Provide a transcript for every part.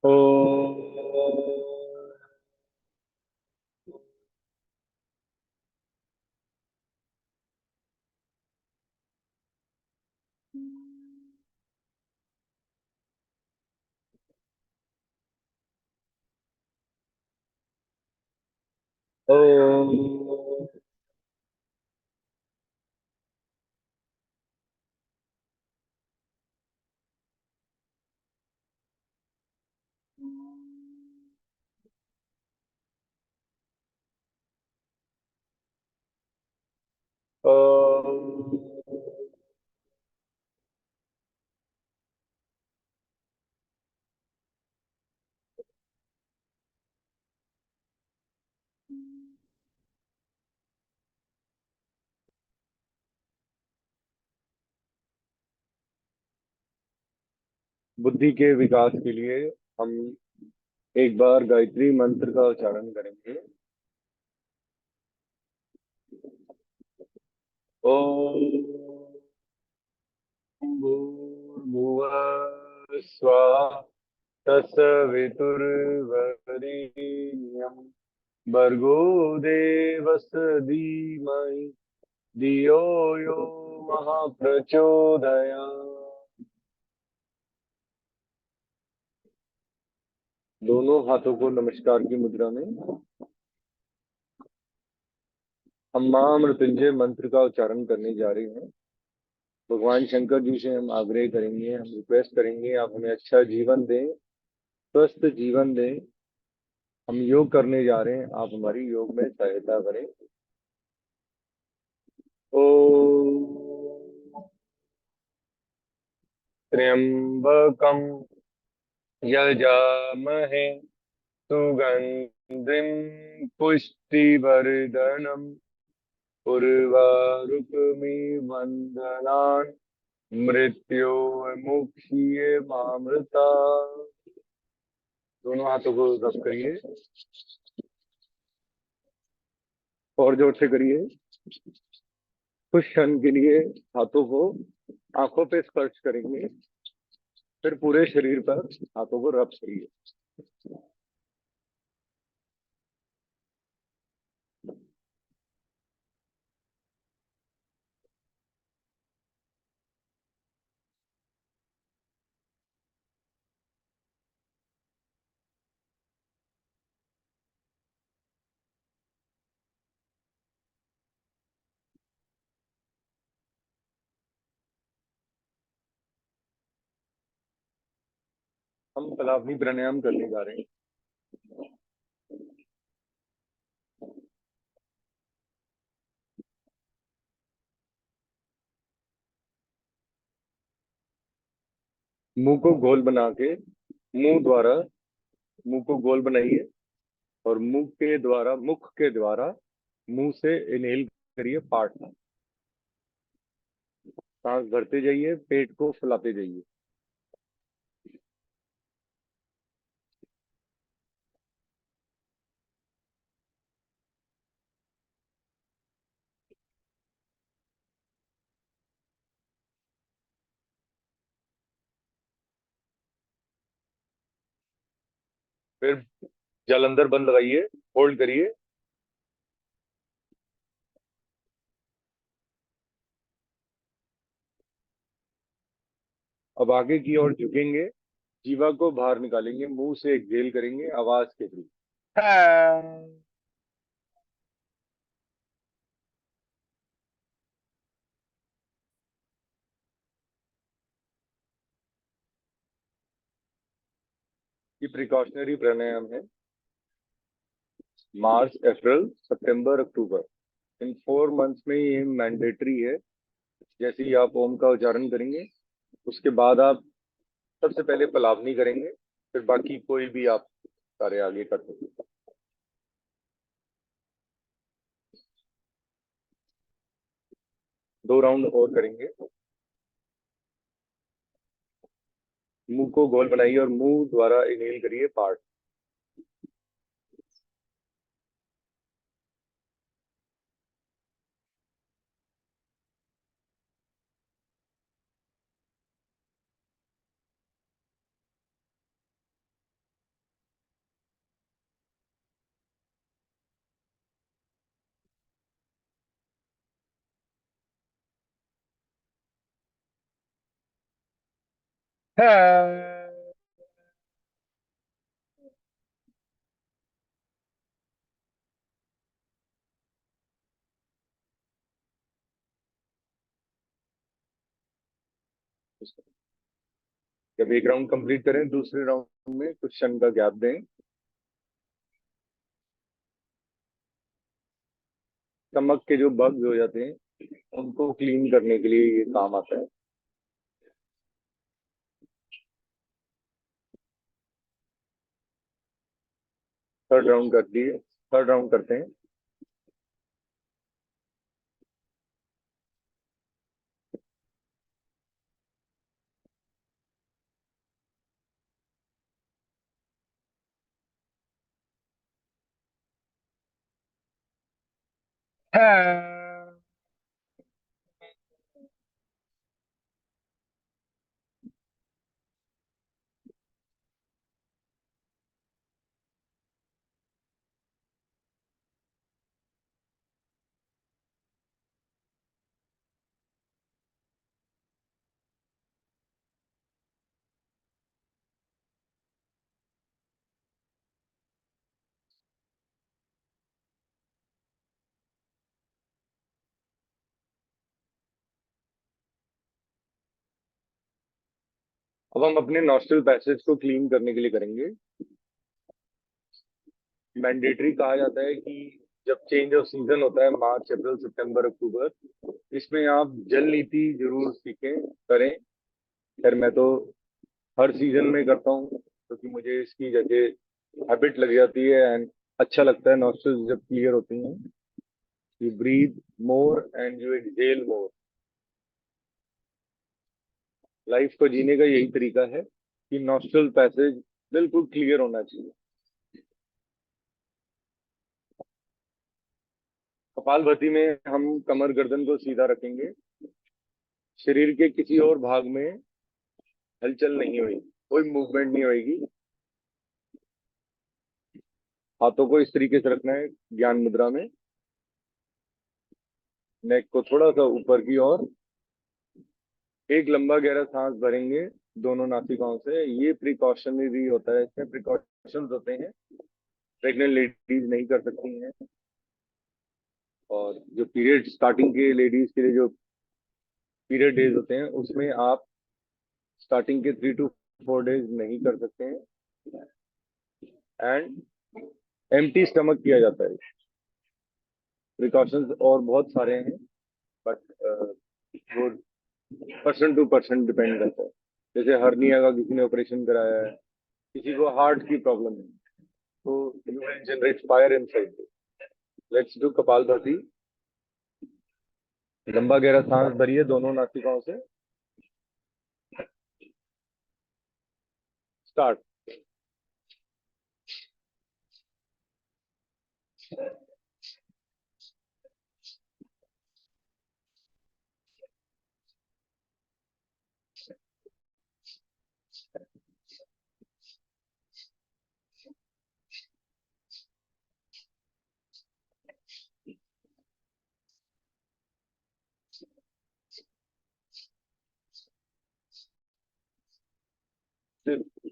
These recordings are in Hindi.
ओ ओ ओ बुद्धि के विकास के लिए हम एक बार गायत्री मंत्र का उच्चारण करेंगे। ओम भूर्भुवः स्वः तत्सवितुर्वरेण्यं भर्गो देवस्य धीमहि धियो यो महाप्रचोदयात्। दोनों हाथों को नमस्कार की मुद्रा में हम महामृत्युंजय मंत्र का उच्चारण करने जा रहे हैं। भगवान शंकर जी से हम आग्रह करेंगे, हम रिक्वेस्ट करेंगे, आप हमें अच्छा जीवन दें, स्वस्थ जीवन दें। हम योग करने जा रहे हैं, आप हमारी योग में सहायता करें। ओम त्र्यंबकम यजामहे सुगंधिम पुष्टिवर्धनम उर्वारुकमिव बंधनान् मृत्योर्मुक्षीय मामृता। दोनों हाथों को रब करिए और जोर से करिए। कुछ क्षण के लिए हाथों को आंखों पे स्पर्श करेंगे, फिर पूरे शरीर पर हाथों को रब करिए। हम कलापनी प्राणायाम करने जा रहे हैं। मुंह को गोल बना के मुंह द्वारा मुंह को गोल बनाइए और मुख के द्वारा मुंह से इनहेल करिए। पार्ट सांस भरते जाइए, पेट को फुलाते जाइए। फिर जल अंदर बंद लगाइए, होल्ड करिए। अब आगे की ओर झुकेंगे, जीवा को बाहर निकालेंगे, मुंह से एक्सहेल करेंगे आवाज के थ्रू। ये प्रिकॉशनरी प्राणायाम है। मार्च, अप्रैल, सितंबर, अक्टूबर, इन 4 मंथ्स में ये मैंडेटरी है। जैसे ही आप ओम का उच्चारण करेंगे, उसके बाद आप सबसे पहले पलावनी करेंगे, फिर बाकी कोई भी आप कार्य आगे कर सकते हैं। 2 राउंड और करेंगे। मुंह को गोल बनाइए और मुंह द्वारा इनहेल करिए। पार्ट जब एक राउंड कंप्लीट करें दूसरे राउंड में कुछ क्षण का गैप दें। स्टमक के जो बग्स हो जाते हैं उनको क्लीन करने के लिए ये काम आता है। थर्ड राउंड कर दिए, थर्ड राउंड करते हैं। अब हम अपने नॉस्ट्रल पैसेज को क्लीन करने के लिए करेंगे। मैंडेटरी कहा जाता है कि जब चेंज ऑफ सीजन होता है, मार्च अप्रैल सितंबर अक्टूबर, इसमें आप जल नीति जरूर सीखें, करें। खैर मैं तो हर सीजन में करता हूँ क्योंकि मुझे इसकी जैसे हैबिट लग जाती है एंड अच्छा लगता है। नॉस्ट्रल्स जब क्लियर होती हैं, you breathe more and you exhale more. Life को जीने का यही तरीका है कि नॉस्ट्रल पैसेज बिल्कुल क्लियर होना चाहिए। कपालभाति में हम कमर गर्दन को सीधा रखेंगे। शरीर के किसी और भाग में हलचल नहीं होगी, कोई मूवमेंट नहीं होगी। हाथों को इस तरीके से रखना है ज्ञान मुद्रा में। नेक को थोड़ा सा ऊपर की ओर। एक लंबा गहरा सांस भरेंगे दोनों नासिकाओं से। ये प्रिकॉशनरी होता है, इसमें प्रिकॉशंस होते हैं, प्रेग्नेंट लेडीज नहीं कर सकती हैं। और जो पीरियड स्टार्टिंग के लेडीज के लिए जो पीरियड डेज होते हैं उसमें आप स्टार्टिंग के 3 to 4 डेज नहीं कर सकते हैं। एंड एम्प्टी स्टमक किया जाता है। प्रिकॉशंस और बहुत सारे हैं, बट वो पर्सन टू पर्सन डिपेंड करता है। जैसे हर्निया का किसी ने ऑपरेशन कराया है, किसी को हार्ट की प्रॉब्लम है, तो you will generate fire inside. Let's do kapalbhati. लंबा गहरा सांस भरिए दोनों नासिकाओं से। स्टार्ट।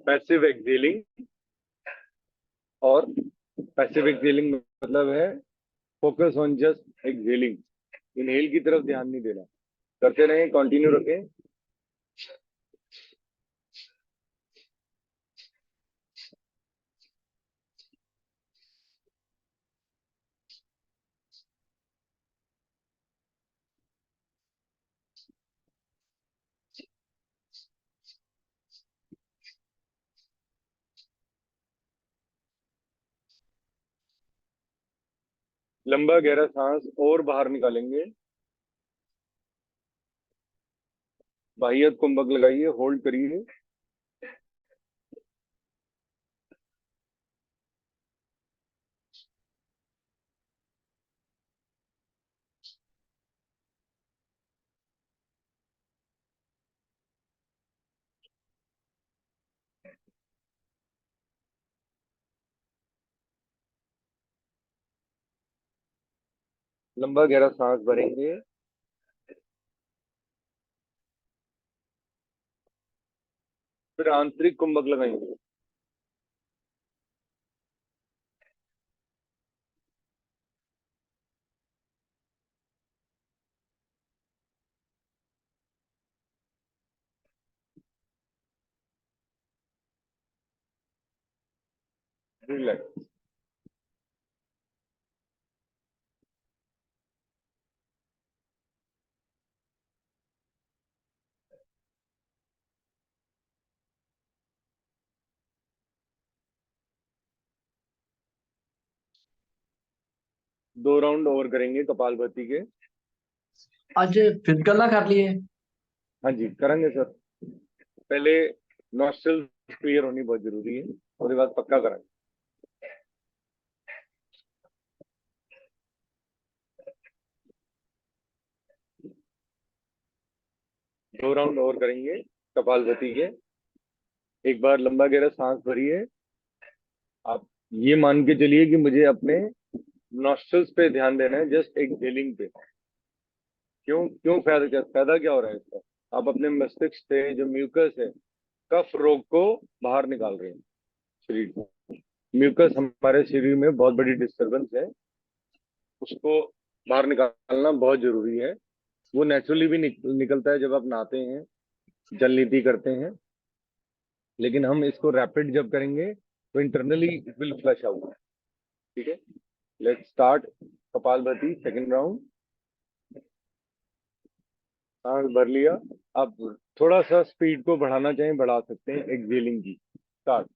Passive excelling. और पैसिव एक्सेलिंग मतलब है focus on just excelling. Inhale की तरफ ध्यान नहीं देना। करते रहें, कंटिन्यू रखें। लंबा गहरा सांस और बाहर निकालेंगे। बाह्य कुंभक लगाइए, होल्ड करिए। लंबा गहरा सांस भरेंगे। फिर आंतरिक कुंभक लगाएंगे। रिलैक्स। 2 राउंड और करेंगे कपालभाति के। आज फिजिकल ना कर लिए? हाँ जी करेंगे सर। पहले नॉस्ट्रल क्लियर होनी बहुत जरूरी है, उसके बाद पक्का करेंगे। 2 राउंड और करेंगे कपालभाति के। एक बार लंबा गहरा सांस भरिए। आप ये मान के चलिए कि मुझे अपने नॉस्ट्रल्स पे ध्यान देना है, जस्ट एक्सहेलिंग पे। क्यों क्यों फायदा क्या हो रहा है इसका? आप अपने मस्तिष्क से जो म्यूकस है, कफ रोग को बाहर निकाल रहे हैं शरीर को। म्यूकस हमारे शरीर में बहुत बड़ी डिस्टरबेंस है, उसको बाहर निकालना बहुत जरूरी है। वो नेचुरली भी निकलता है जब आप नहाते हैं, जल नीति करते हैं। लेकिन हम इसको रैपिड जब करेंगे तो internally it will flush out. ठीक है, let's start. Kapalbhati second round. सांस भर लिया। आप थोड़ा सा स्पीड को बढ़ाना चाहें बढ़ा सकते हैं एक्सहेलिंग की। स्टार्ट।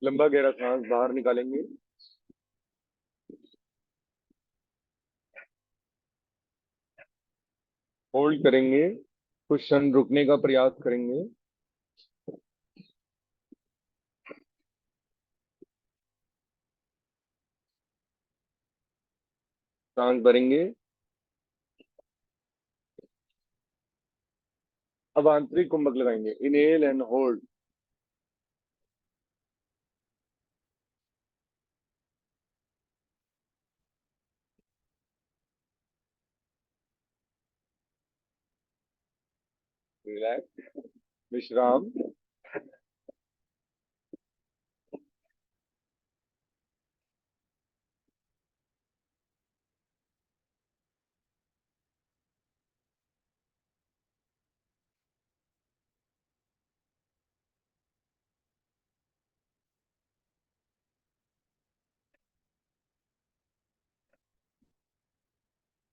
लंबा गहरा सांस बाहर निकालेंगे। होल्ड करेंगे, कुछ क्षण रुकने का प्रयास करेंगे। सांस भरेंगे। अब आंतरिक कुंभक लगाएंगे। Inhale and hold. रिलैक्स। विश्राम।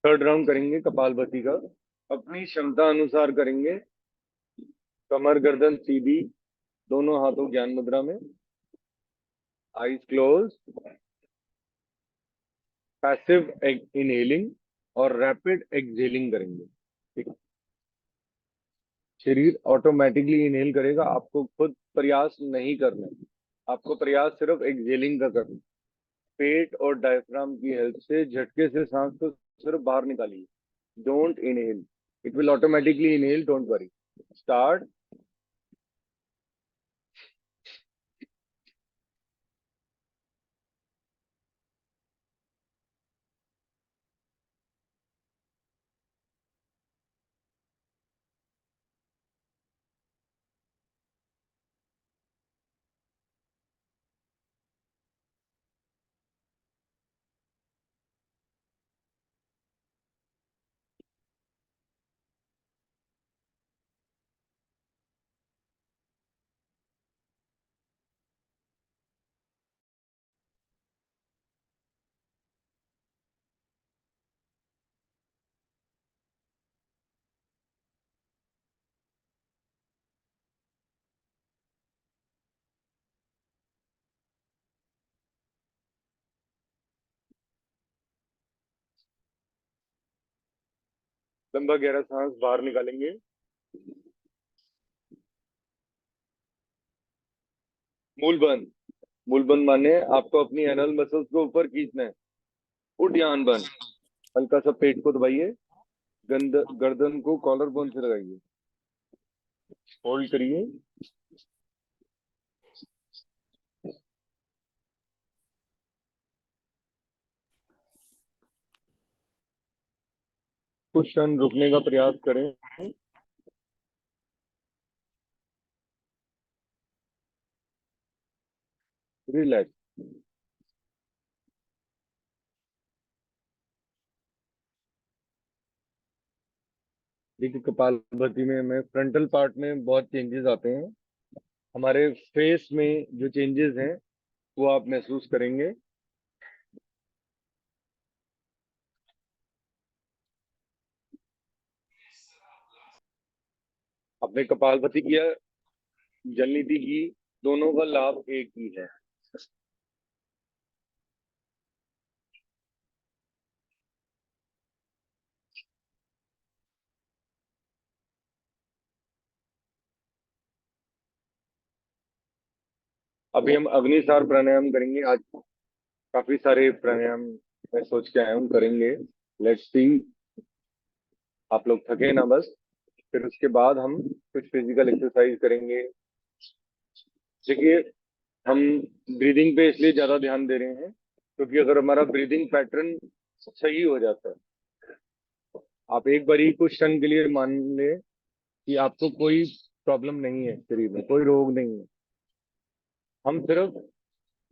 थर्ड राउंड करेंगे कपालभाति का। अपनी क्षमता अनुसार करेंगे। कमर गर्दन सीधी, दोनों हाथों ज्ञान मुद्रा में, आईज क्लोज। पैसिव इनहेलिंग और रैपिड एक्सहेलिंग करेंगे। ठीक है? शरीर ऑटोमेटिकली इनहेल करेगा, आपको खुद प्रयास नहीं करना है। आपको प्रयास सिर्फ एक्सहेलिंग का करना है। पेट और डायफ्राम की हेल्प से झटके से सांस को सिर्फ बाहर निकालिए। Don't inhale, it will automatically inhale, don't worry. Start. लंबा गहरा सांस बाहर निकालेंगे। मूल बंद। मूल बंद माने आपको अपनी एनल मसल्स को ऊपर खींचना है। उड्डयन बंद। हल्का सा पेट को दबाइए। गर्दन को कॉलर बोन से लगाइए। होल्ड करिए। कुछ क्षण रुकने का प्रयास करें। रिलैक्स। देखिए, कपालभाति में हमें फ्रंटल पार्ट में बहुत चेंजेस आते हैं। हमारे फेस में जो चेंजेस हैं वो आप महसूस करेंगे। आपने कपालभाति किया, जल नीति की, दोनों का लाभ एक ही है। अभी हम अग्निसार प्राणायाम करेंगे। आज काफी सारे प्राणायाम मैं सोच के आया हूँ, करेंगे। Let's see. आप लोग थके ना बस। फिर उसके बाद हम कुछ फिजिकल एक्सरसाइज करेंगे। देखिए, हम ब्रीदिंग पे इसलिए ज्यादा ध्यान दे रहे हैं क्योंकि अगर हमारा ब्रीदिंग पैटर्न सही हो जाता है, आप एक बारी कुछ क्षण के लिए मान ले कि आपको कोई प्रॉब्लम नहीं है, शरीर में कोई रोग नहीं है, हम सिर्फ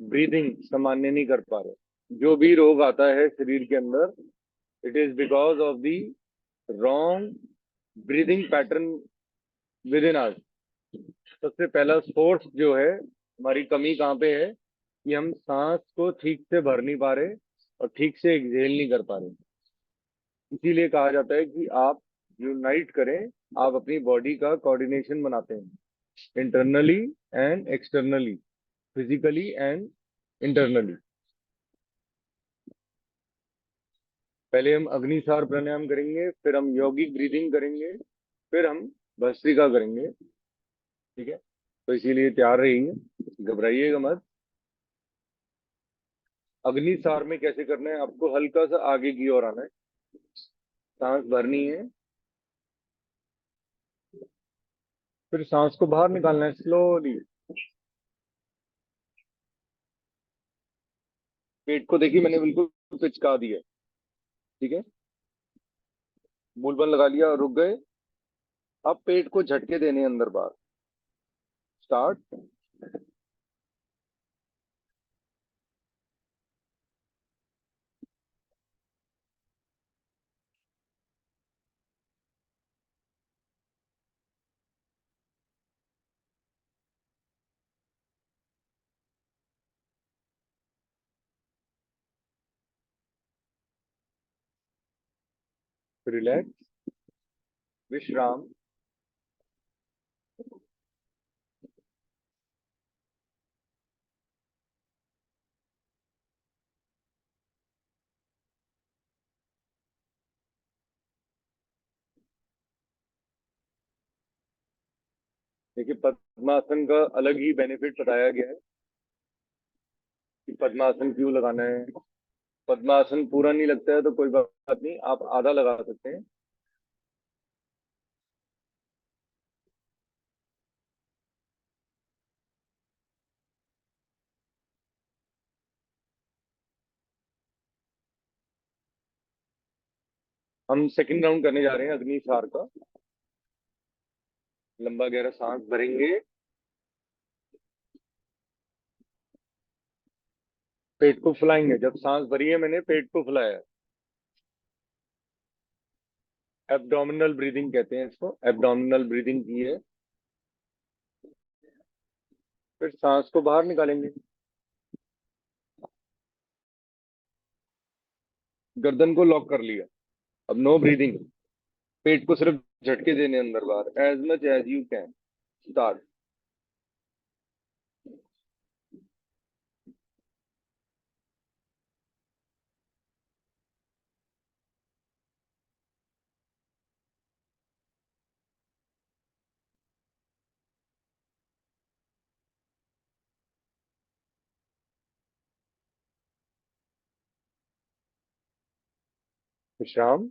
ब्रीदिंग सामान्य नहीं कर पा रहे। जो भी रोग आता है शरीर के अंदर, it is because of the wrong breathing pattern within our. सबसे पहला सोर्स जो है, हमारी कमी कहाँ पे है कि हम सांस को ठीक से भर नहीं पा रहे और ठीक से एक्सहेल नहीं कर पा रहे। इसीलिए कहा जाता है कि आप यूनाइट करें। आप अपनी बॉडी का कोऑर्डिनेशन बनाते हैं, internally and externally, physically and internally. पहले हम अग्निसार प्राणायाम करेंगे, फिर हम यौगिक ब्रीदिंग करेंगे, फिर हम भस्त्रिका करेंगे। ठीक है, तो इसीलिए तैयार रहिए, घबराइएगा मत। अग्निसार में कैसे करना है, आपको हल्का सा आगे की ओर आना है, सांस भरनी है, फिर सांस को बाहर निकालना है स्लोली। पेट को देखिए, मैंने बिल्कुल पिचका दिया। ठीक है, मूल बल लगा लिया और रुक गए। अब पेट को झटके देने अंदर बाहर। स्टार्ट। रिलैक्स। विश्राम। देखिए, पद्मासन का अलग ही बेनिफिट बताया गया है कि पद्मासन क्यों लगाना है। पद्मासन पूरा नहीं लगता है तो कोई बात नहीं, आप आधा लगा सकते हैं। हम सेकंड राउंड करने जा रहे हैं अग्निसार का। लंबा गहरा सांस भरेंगे, पेट को फुलाएंगे। जब सांस भरी है मैंने, पेट को फुलाया। एब्डोमिनल ब्रीदिंग कहते हैं इसको, एब्डोमिनल ब्रीदिंग की है। फिर सांस को बाहर निकालेंगे। गर्दन को लॉक कर लिया। अब नो ब्रीदिंग। पेट को सिर्फ झटके देने अंदर बाहर, as much as you can. Start. विश्राम।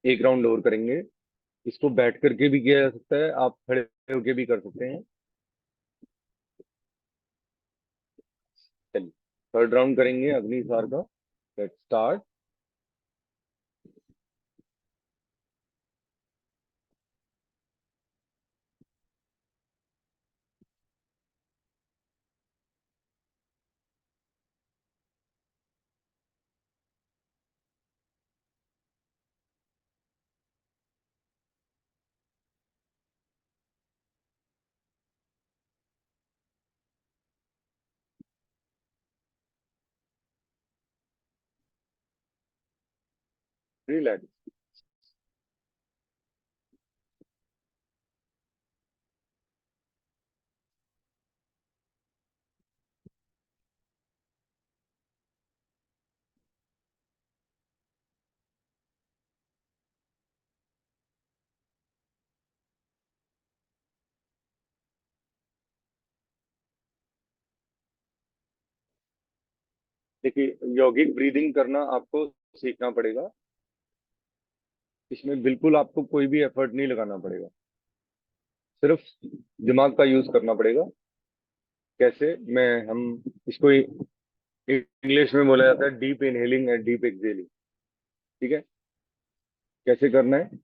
1 राउंड और करेंगे। इसको बैठ करके भी किया जा सकता है, आप खड़े होके भी कर सकते हैं। चलिए, 3rd राउंड करेंगे अग्निसार का। Let's start. रिलैक्स। देखिए, यौगिक ब्रीदिंग करना आपको सीखना पड़ेगा। इसमें बिल्कुल आपको कोई भी एफर्ट नहीं लगाना पड़ेगा, सिर्फ दिमाग का यूज करना पड़ेगा। कैसे? मैं हम इसको इंग्लिश में बोला जाता है deep inhaling and deep exhaling. ठीक है? कैसे करना है?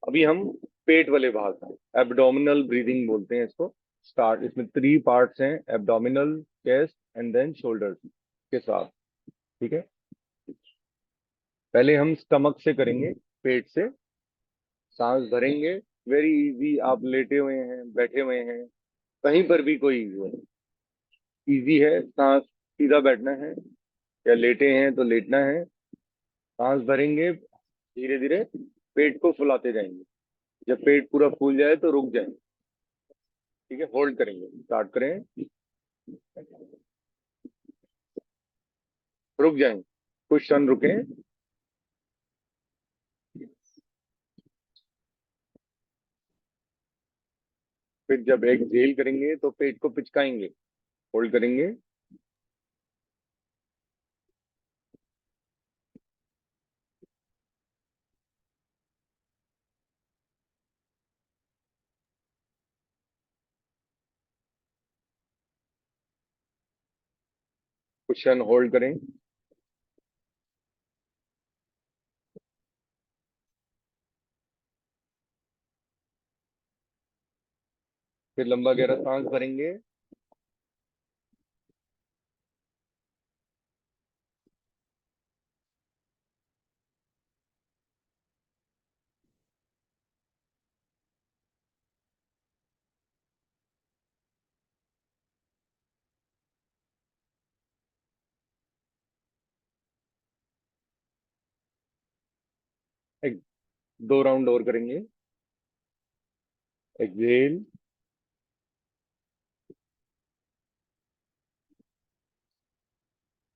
अभी हम पेट वाले भाग, एब्डोमिनल ब्रीदिंग बोलते हैं इसको। स्टार्ट। इसमें 3 पार्ट्स हैं, abdominal, chest and then shoulder के साथ। ठीक है? पहले हम स्टमक से करेंगे, पेट से। सांस भरेंगे। Very easy. आप लेटे हुए हैं, बैठे हुए हैं, कहीं पर भी कोई इजी है। सांस सीधा बैठना है, या लेटे हैं तो लेटना है। सांस भरेंगे, धीरे धीरे पेट को फुलाते जाएंगे। जब पेट पूरा फूल जाए तो रुक जाएंगे। ठीक है? होल्ड करेंगे। स्टार्ट करें। रुक जाएंगे, कुछ क्षण रुकें। फिर जब एक्सहेल करेंगे तो पेट को पिचकाएंगे। होल्ड करेंगे। कुछ क्षण होल्ड करें। फिर लंबा गहरा सांस भरेंगे। एक 2 राउंड और करेंगे। एक्सहेल।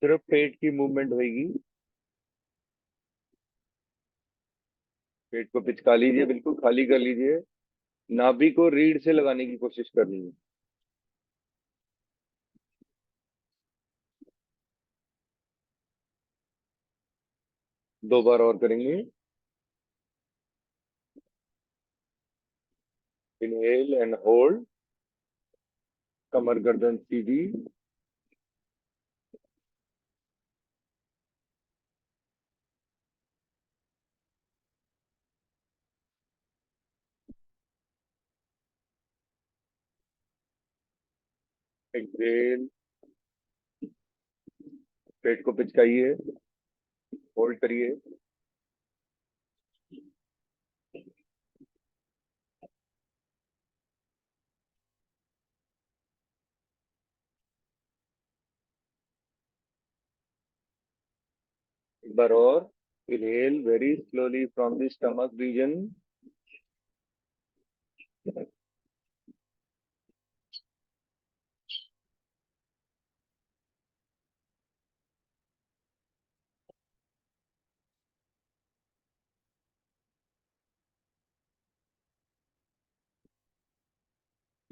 सिर्फ पेट की मूवमेंट होगी। पेट को पिचका लीजिए, बिल्कुल खाली कर लीजिए। नाभि को रीढ़ से लगाने की कोशिश करनी है। 2 बार और करेंगे। Inhale and hold. कमर गर्दन सीधी। एक्सहेल। पेट को पिचकाइए। होल्ड करिए। एक बार और। Inhale very slowly from the stomach region.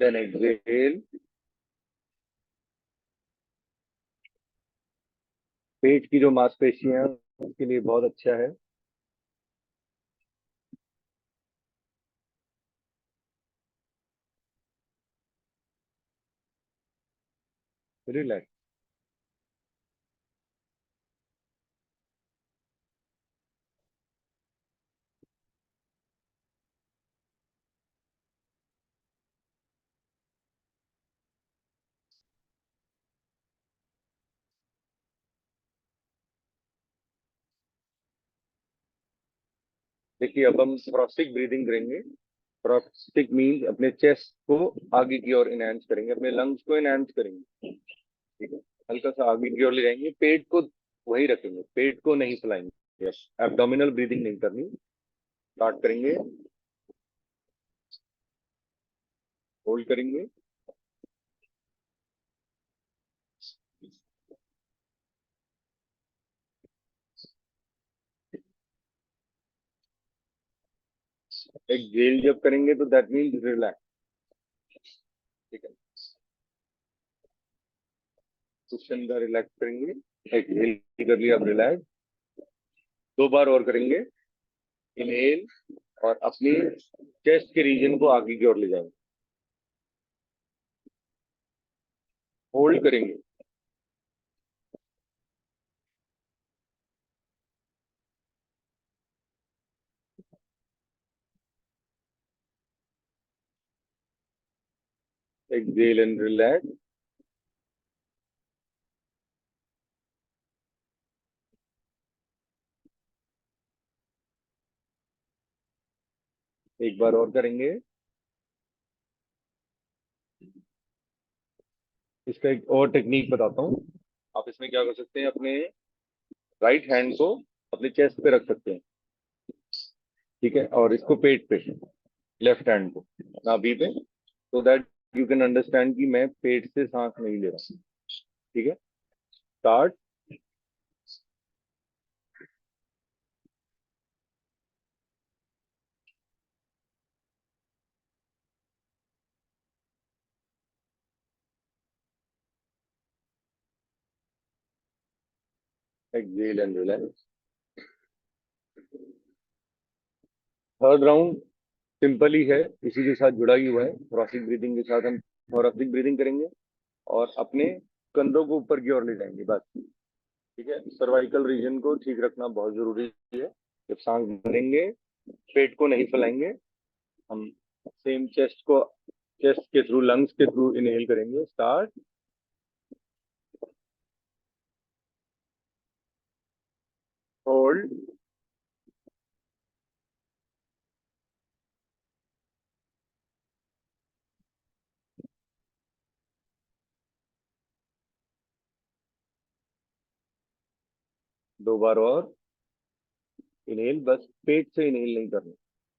Then exhale. पेट की जो मांसपेशियां हैं उसके लिए बहुत अच्छा है। रिलैक्स। देखिए अब हम थोरेसिक ब्रीदिंग करेंगे। थोरेसिक मीन्स अपने चेस्ट को आगे की ओर इनहेंस करेंगे, अपने लंग्स को इनहेंस करेंगे। ठीक है, हल्का सा आगे की ओर ले जाएंगे, पेट को वही रखेंगे, पेट को नहीं फैलाएंगे। यस, एब्डोमिनल ब्रीदिंग नहीं करनी। स्टार्ट करेंगे, होल्ड करेंगे, एक्सहेल जब करेंगे तो दैट मीन्स रिलैक्स। ठीक है, क्वेश्चन का रिलैक्स करेंगे, एक्सहेल कर लिया, अब रिलैक्स। 2 बार और करेंगे, इनहेल, और अपनी चेस्ट के रीजन को आगे की ओर ले जाएंगे, होल्ड करेंगे, एक्सहेल एंड रिलैक्स। एक बार और करेंगे। इसका एक और टेक्निक बताता हूँ। आप इसमें क्या कर सकते हैं, अपने राइट हैंड को अपने चेस्ट पे रख सकते हैं। ठीक है, और इसको पेट पे, लेफ्ट हैंड को नाभि पे, so that you can understand कि मैं पेट से सांस नहीं ले रहा। ठीक है, start. Exhale and relax. Third round simple ही है, इसी के साथ जुड़ा ही हुआ है। थोरेसिक ब्रीदिंग के साथ हम थोरेसिक ब्रीदिंग करेंगे और अपने कंधों को ऊपर की ओर ले जाएंगे बस। ठीक है, सर्वाइकल रीजन को ठीक रखना बहुत जरूरी है। जब सांस भरेंगे, पेट को नहीं फैलाएंगे, हम सेम चेस्ट को, चेस्ट के थ्रू, लंग्स के थ्रू इनहेल करेंगे। स्टार्ट, होल्ड, 2 बार और इनहेल, बस पेट से इनहेल नहीं करना।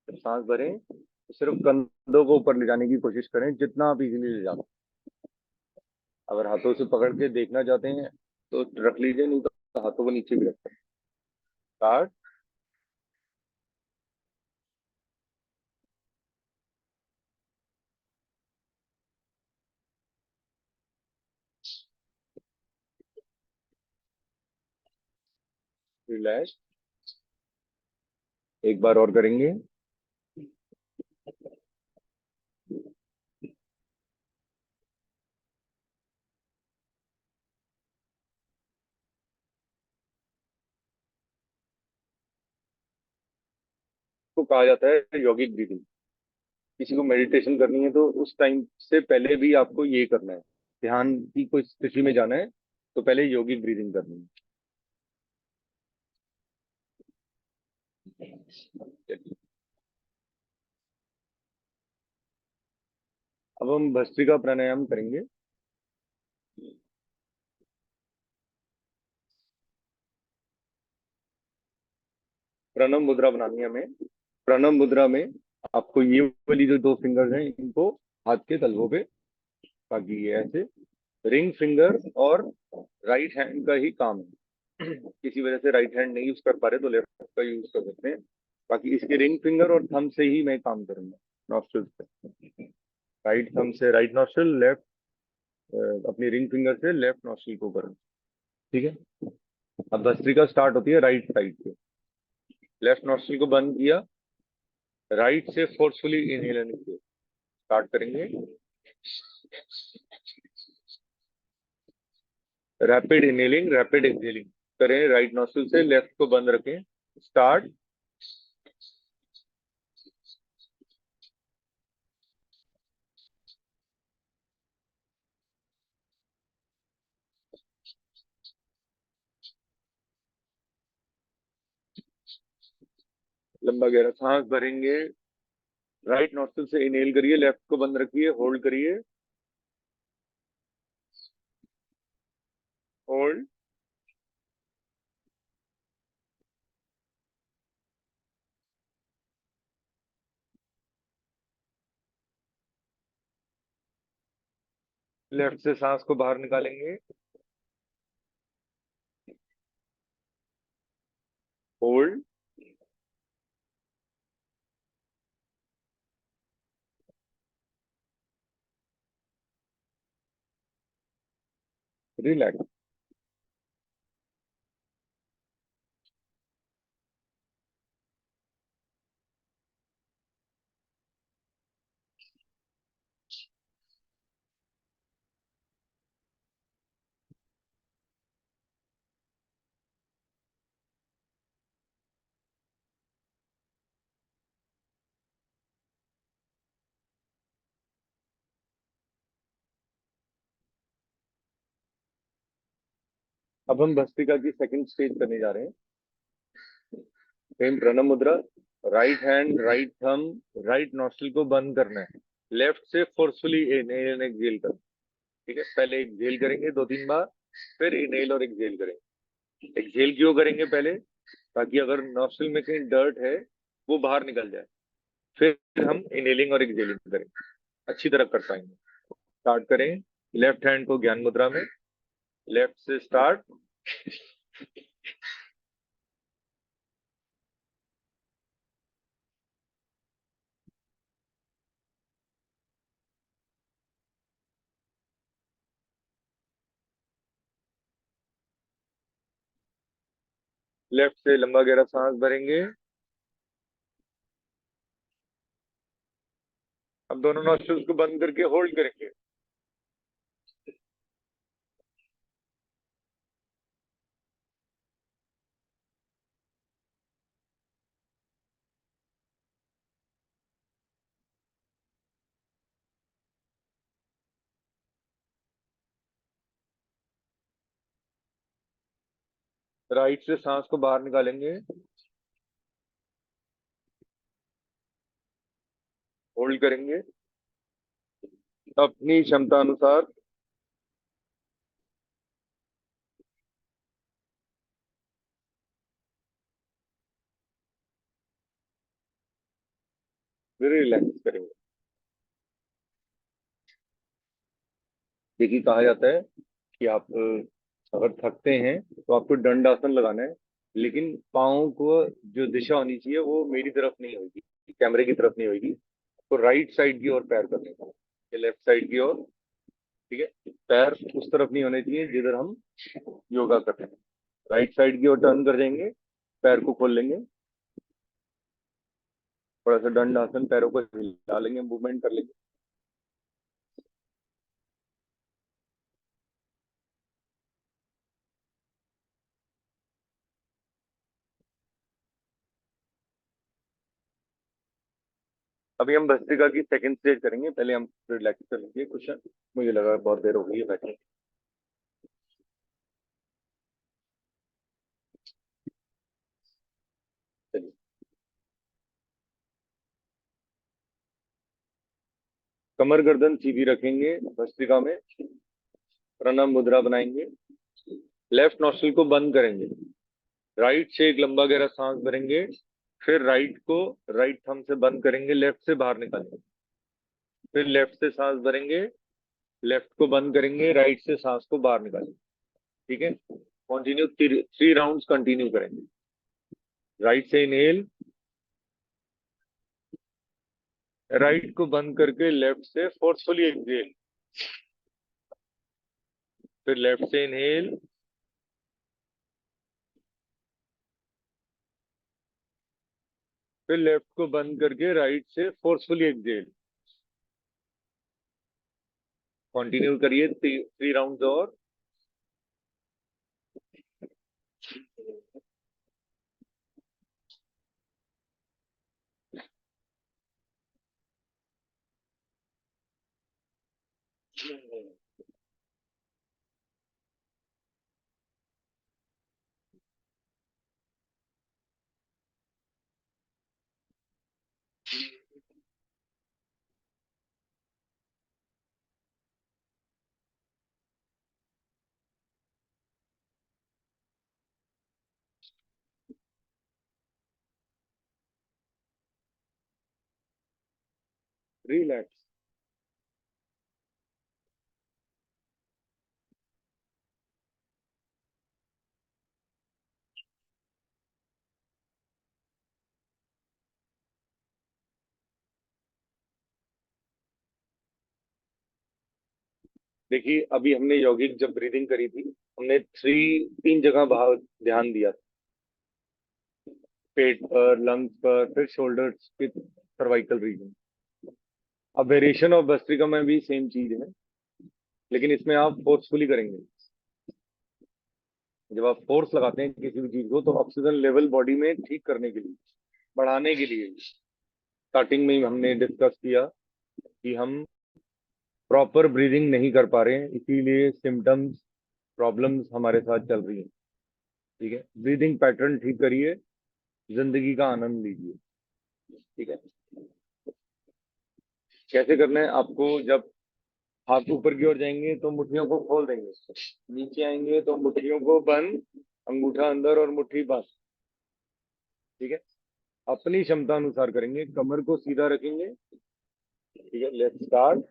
जब सांस भरें तो सिर्फ कंधों को ऊपर ले जाने की कोशिश करें, जितना आप इजीली ले जाते हैं। अगर हाथों से पकड़ के देखना चाहते हैं तो रख लीजिए, नहीं तो हाथों को नीचे भी रखें। Start, relax. एक बार और करेंगे। को कहा जाता है यौगिक ब्रीदिंग। किसी को मेडिटेशन करनी है तो उस टाइम से पहले भी आपको ये करना है, ध्यान की कोई स्थिति में जाना है तो पहले यौगिक ब्रीदिंग करनी है। अब हम भस्त्रिका प्राणायाम करेंगे। प्रणव मुद्रा बनानी है हमें। प्रणव मुद्रा में आपको ये वाली जो 2 फिंगर्स हैं इनको हाथ के तलवों पे, बाकी ये ऐसे रिंग फिंगर और राइट हैंड का ही काम है। किसी वजह से राइट हैंड नहीं यूज कर पा रहे तो लेफ्ट का यूज कर सकते हैं। बाकी इसके रिंग फिंगर और थंब से ही मैं काम करूंगा, नॉस्ट्रिल्स पे। राइट थंब से राइट नॉस्ट्रिल, लेफ्ट अपनी रिंग फिंगर से लेफ्ट नॉस्ट्रिल को करें। ठीक है। अब भस्त्रिका स्टार्ट होती है राइट साइड से। लेफ्ट नॉस्ट्रिल को बंद किया, राइट से forcefully inhale and exhale start करेंगे। रैपिड इनहेलिंग, रैपिड एक्सहेलिंग करें राइट नॉस्ट्रिल से, लेफ्ट को बंद रखें। स्टार्ट। लंबा गहरा सांस भरेंगे, राइट नॉस्ट्रिल से इनहेल करिए, लेफ्ट को बंद रखिए, होल्ड करिए, होल्ड। लेफ्ट से सांस को बाहर निकालेंगे, होल्ड, रिलैक्स। अब हम भस्त्रिका की सेकंड स्टेज करने जा रहे हैं। सेम प्रणव मुद्रा, right hand right thumb right nostril को बंद करना है, लेफ्ट से फोर्सफुली इनहेल एक्सहेल कर। ठीक है, पहले एक्सहेल करेंगे 2-3 बार, फिर इनहेल और एक्सहेल करेंगे। एक्सहेल क्यों करेंगे पहले? ताकि अगर नॉस्ट्रिल में कहीं डर्ट है वो बाहर निकल जाए, फिर हम इनहेलिंग और एक्सहेलिंग करेंगे, अच्छी तरह कर पाएंगे। स्टार्ट करें, लेफ्ट हैंड को ज्ञान मुद्रा में, लेफ्ट से स्टार्ट। लेफ्ट से लंबा गहरा सांस भरेंगे। अब दोनों नॉस्ट्रिल्स को बंद करके होल्ड करेंगे। राइट से सांस को बाहर निकालेंगे, होल्ड करेंगे अपनी क्षमता अनुसार। फिर रिलैक्स करेंगे। देखिए, कहा जाता है कि आप अगर थकते हैं तो आपको दंड आसन लगाना है, लेकिन पाँव को जो दिशा होनी चाहिए वो मेरी तरफ नहीं होगी, कैमरे की तरफ नहीं होगी। तो राइट साइड की ओर पैर करने का, ये लेफ्ट साइड की ओर। ठीक है, पैर उस तरफ नहीं होने चाहिए जिधर हम योगा कर रहे हैं। राइट साइड की ओर टर्न कर देंगे, पैर को खोल लेंगे, थोड़ा सा दंड आसन, पैरों को हिला लेंगे, मूवमेंट कर लेंगे। अभी हम भस्त्रिका की सेकंड स्टेज करेंगे, पहले हम रिलैक्स कर लेंगे कुछ। मुझे लगा बहुत देर हो गई है बैठे। चलिए, कमर गर्दन सीधी रखेंगे, भस्त्रिका में प्रणव मुद्रा बनाएंगे, लेफ्ट नॉस्ट्रिल को बंद करेंगे, राइट से एक लंबा गहरा सांस भरेंगे, फिर राइट को राइट थंब से बंद करेंगे, लेफ्ट से बाहर निकालेंगे, फिर लेफ्ट से सांस भरेंगे, लेफ्ट को बंद करेंगे, राइट से सांस को बाहर निकालेंगे। ठीक है, कंटिन्यू 3 राउंड्स कंटिन्यू करेंगे। राइट से इनहेल, राइट को बंद करके लेफ्ट से फोर्सफुली एक्सहेल। फिर लेफ्ट से इनहेल, फिर लेफ्ट को बंद करके राइट से फोर्सफुली एक्सहेल। कंटिन्यू करिए 3 राउंड्स और। रिलैक्स। देखिए अभी हमने यौगिक जब ब्रीदिंग करी थी, हमने 3 जगह बाहर ध्यान दिया था। पेट पर, लंग्स पर, फिर शोल्डर्स के सर्वाइकल रीजन। अब वेरिएशन ऑफ भस्त्रिका में भी सेम चीज है, लेकिन इसमें आप फोर्सफुली करेंगे। जब आप फोर्स लगाते हैं किसी भी चीज को, तो ऑक्सीजन लेवल बॉडी में ठीक करने के लिए, बढ़ाने के लिए। स्टार्टिंग में ही हमने डिस्कस किया कि हम प्रॉपर ब्रीदिंग नहीं कर पा रहे हैं, इसीलिए सिम्टम्स, प्रॉब्लम्स हमारे साथ चल रही हैं। ठीक है, ब्रीदिंग पैटर्न ठीक करिए, जिंदगी का आनंद लीजिए। ठीक है, कैसे करना है आपको? जब हाथ ऊपर की ओर जाएंगे तो मुट्ठियों को खोल देंगे, नीचे आएंगे तो मुट्ठियों को बंद, अंगूठा अंदर और मुट्ठी बंद। ठीक है, अपनी क्षमता अनुसार करेंगे, कमर को सीधा रखेंगे। ठीक है, लेट्स स्टार्ट।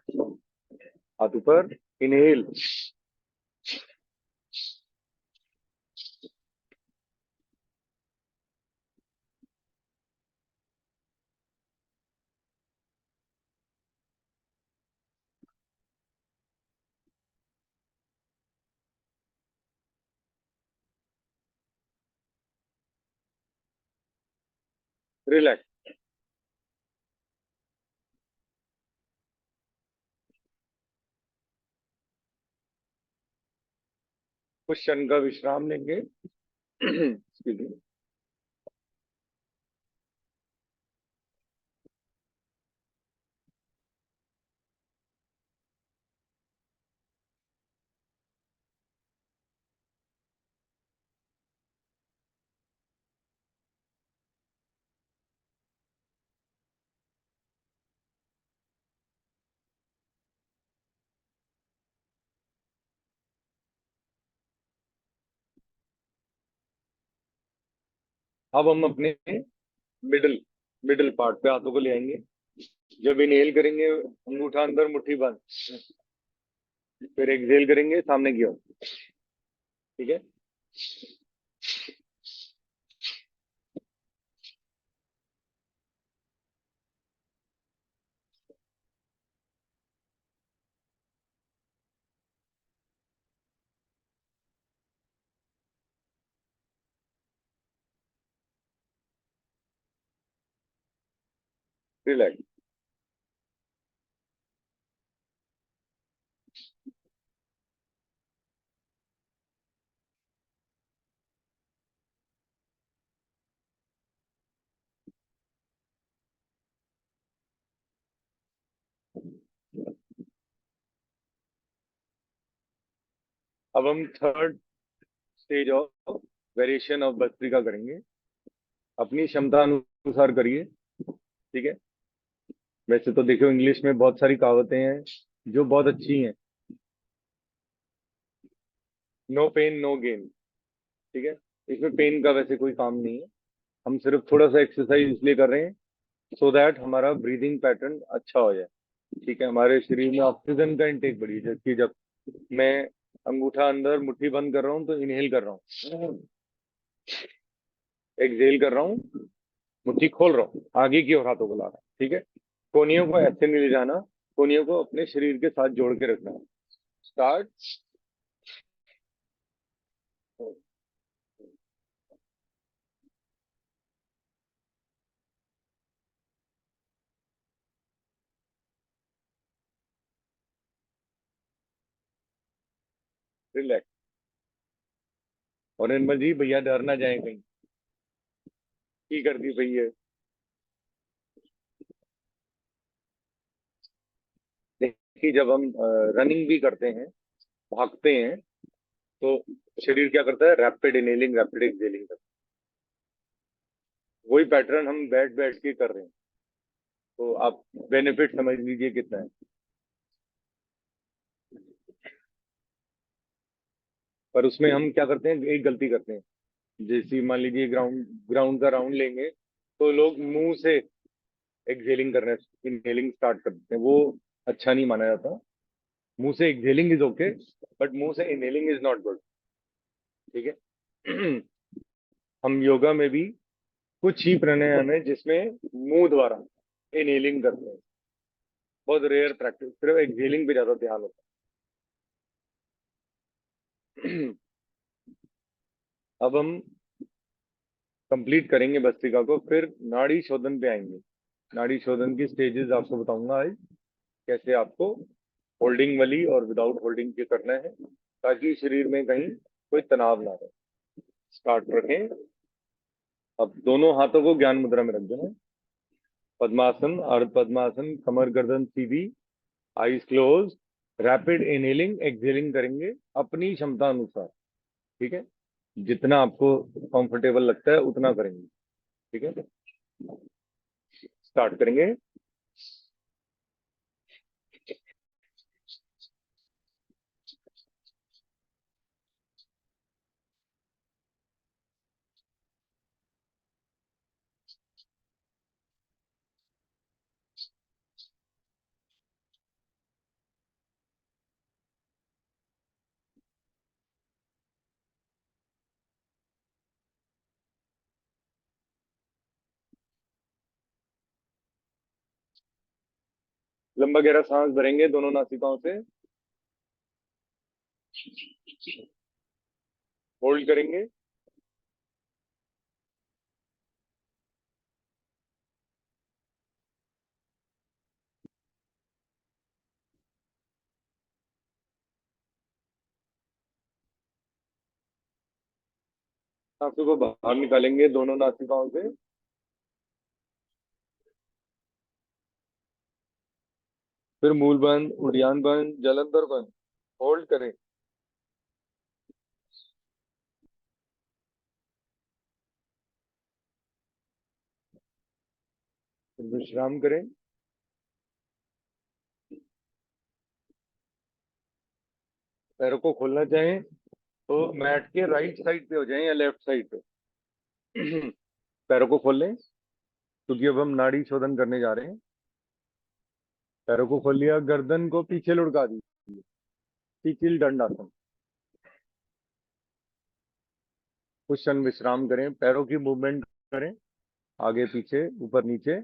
हाथ ऊपर, इनहेल, रिलैक्स। कुछ क्षण का विश्राम लेंगे। Excuse me। अब हम अपने मिडिल मिडिल पार्ट पे हाथों को ले आएंगे। जब इनहेल करेंगे, अंगूठा अंदर, मुट्ठी बंद। फिर एक्सहेल करेंगे सामने की ओर। ठीक है, रिलैक्स। अब हम third stage of variation of bhastrika करेंगे। अपनी क्षमता अनुसार करिए। ठीक है, वैसे तो देखो इंग्लिश में बहुत सारी कहावतें हैं जो बहुत अच्छी हैं। No pain no gain. ठीक है, इसमें पेन का वैसे कोई काम नहीं है। हम सिर्फ थोड़ा सा एक्सरसाइज इसलिए कर रहे हैं सो दैट हमारा ब्रीदिंग पैटर्न अच्छा हो जाए। ठीक है, हमारे शरीर में ऑक्सीजन का इंटेक बढ़ी, जबकि जब मैं अंगूठा अंदर, मुट्ठी बंद कर रहा हूँ तो इनहेल कर रहा हूँ, एक्सहेल कर रहा हूँ, मुट्ठी खोल रहा हूँ, आगे की ओर हाथों को ला रहा हूँ। ठीक है, कोहनियों को ऐसे नहीं ले जाना, कोहनियों को अपने शरीर के साथ जोड़ के रखना। स्टार्ट। रिलैक्स। और निर्मल जी, भैया डर ना जाए कहीं, की कर दी भैया। देखिए, जब हम रनिंग भी करते हैं, भागते हैं, तो शरीर क्या करता है? रैपिड इनहेलिंग रैपिड एक्सहेलिंग करता है। वही पैटर्न हम बैठ बैठ के कर रहे हैं। तो आप बेनिफिट समझ लीजिए कितना है। पर उसमें हम क्या करते हैं, एक गलती करते हैं। जैसे मान लीजिए ग्राउंड ग्राउंड का राउंड लेंगे, तो लोग मुंह से एक्सहेलिंग करना, इनहेलिंग स्टार्ट कर देते हैं। वो अच्छा नहीं माना जाता। मुंह से एक्सहेलिंग इज ओके, बट मुंह से इनहेलिंग इज नॉट गुड। ठीक है। हम योगा में भी कुछ ही प्राणायाम है जिसमें मुंह द्वारा इनहेलिंग करते हैं। बहुत रेयर प्रैक्टिस, सिर्फ एक्सहेलिंग पे ज्यादा ध्यान होता है। अब हम कंप्लीट करेंगे भस्त्रिका को, फिर नाड़ी शोधन पे आएंगे। नाड़ी शोधन की स्टेजेस आपको बताऊंगा आज, कैसे आपको होल्डिंग वाली और विदाउट होल्डिंग के करना है, ताकि शरीर में कहीं कोई तनाव ना रहे। स्टार्ट रखें। अब दोनों हाथों को ज्ञान मुद्रा में रख देना। पद्मासन, अर्ध पद्मासन, कमर गर्दन सीधी, eyes close. Rapid inhaling exhaling करेंगे अपनी क्षमता अनुसार। ठीक है, जितना आपको कंफर्टेबल लगता है उतना करेंगे। ठीक है, स्टार्ट करेंगे। लंबा गहरा सांस भरेंगे दोनों नासिकाओं से। होल्ड करेंगे। सांसों को बाहर निकालेंगे दोनों नासिकाओं से। फिर मूल बंद, उड़ियान बंद, जलंधर बंद। होल्ड करें। फिर विश्राम करें। पैरों को खोलना चाहें तो मैट के राइट साइड पे हो जाएं या लेफ्ट साइड पे। पैरों को खोल लें, क्योंकि अब हम नाड़ी शोधन करने जा रहे हैं। पैरों को खोल लिया, गर्दन को पीछे लुढ़का दी, पिचिल दंडासन। कुछ क्षण विश्राम करें, पैरों की मूवमेंट करें, आगे पीछे ऊपर नीचे।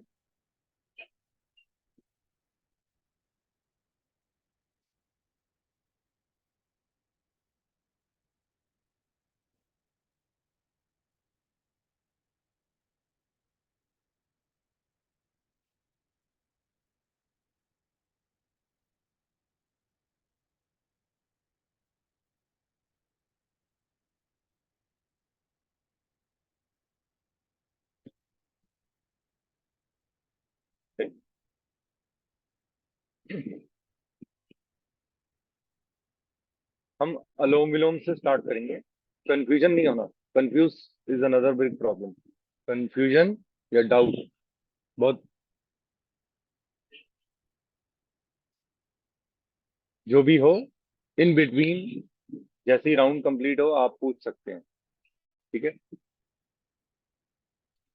हम अलोम विलोम से स्टार्ट करेंगे। कंफ्यूजन नहीं होना। Confuse is another big problem. Confusion या डाउट बहुत, जो भी हो, इन बिटवीन, जैसे ही राउंड कंप्लीट हो आप पूछ सकते हैं। ठीक है,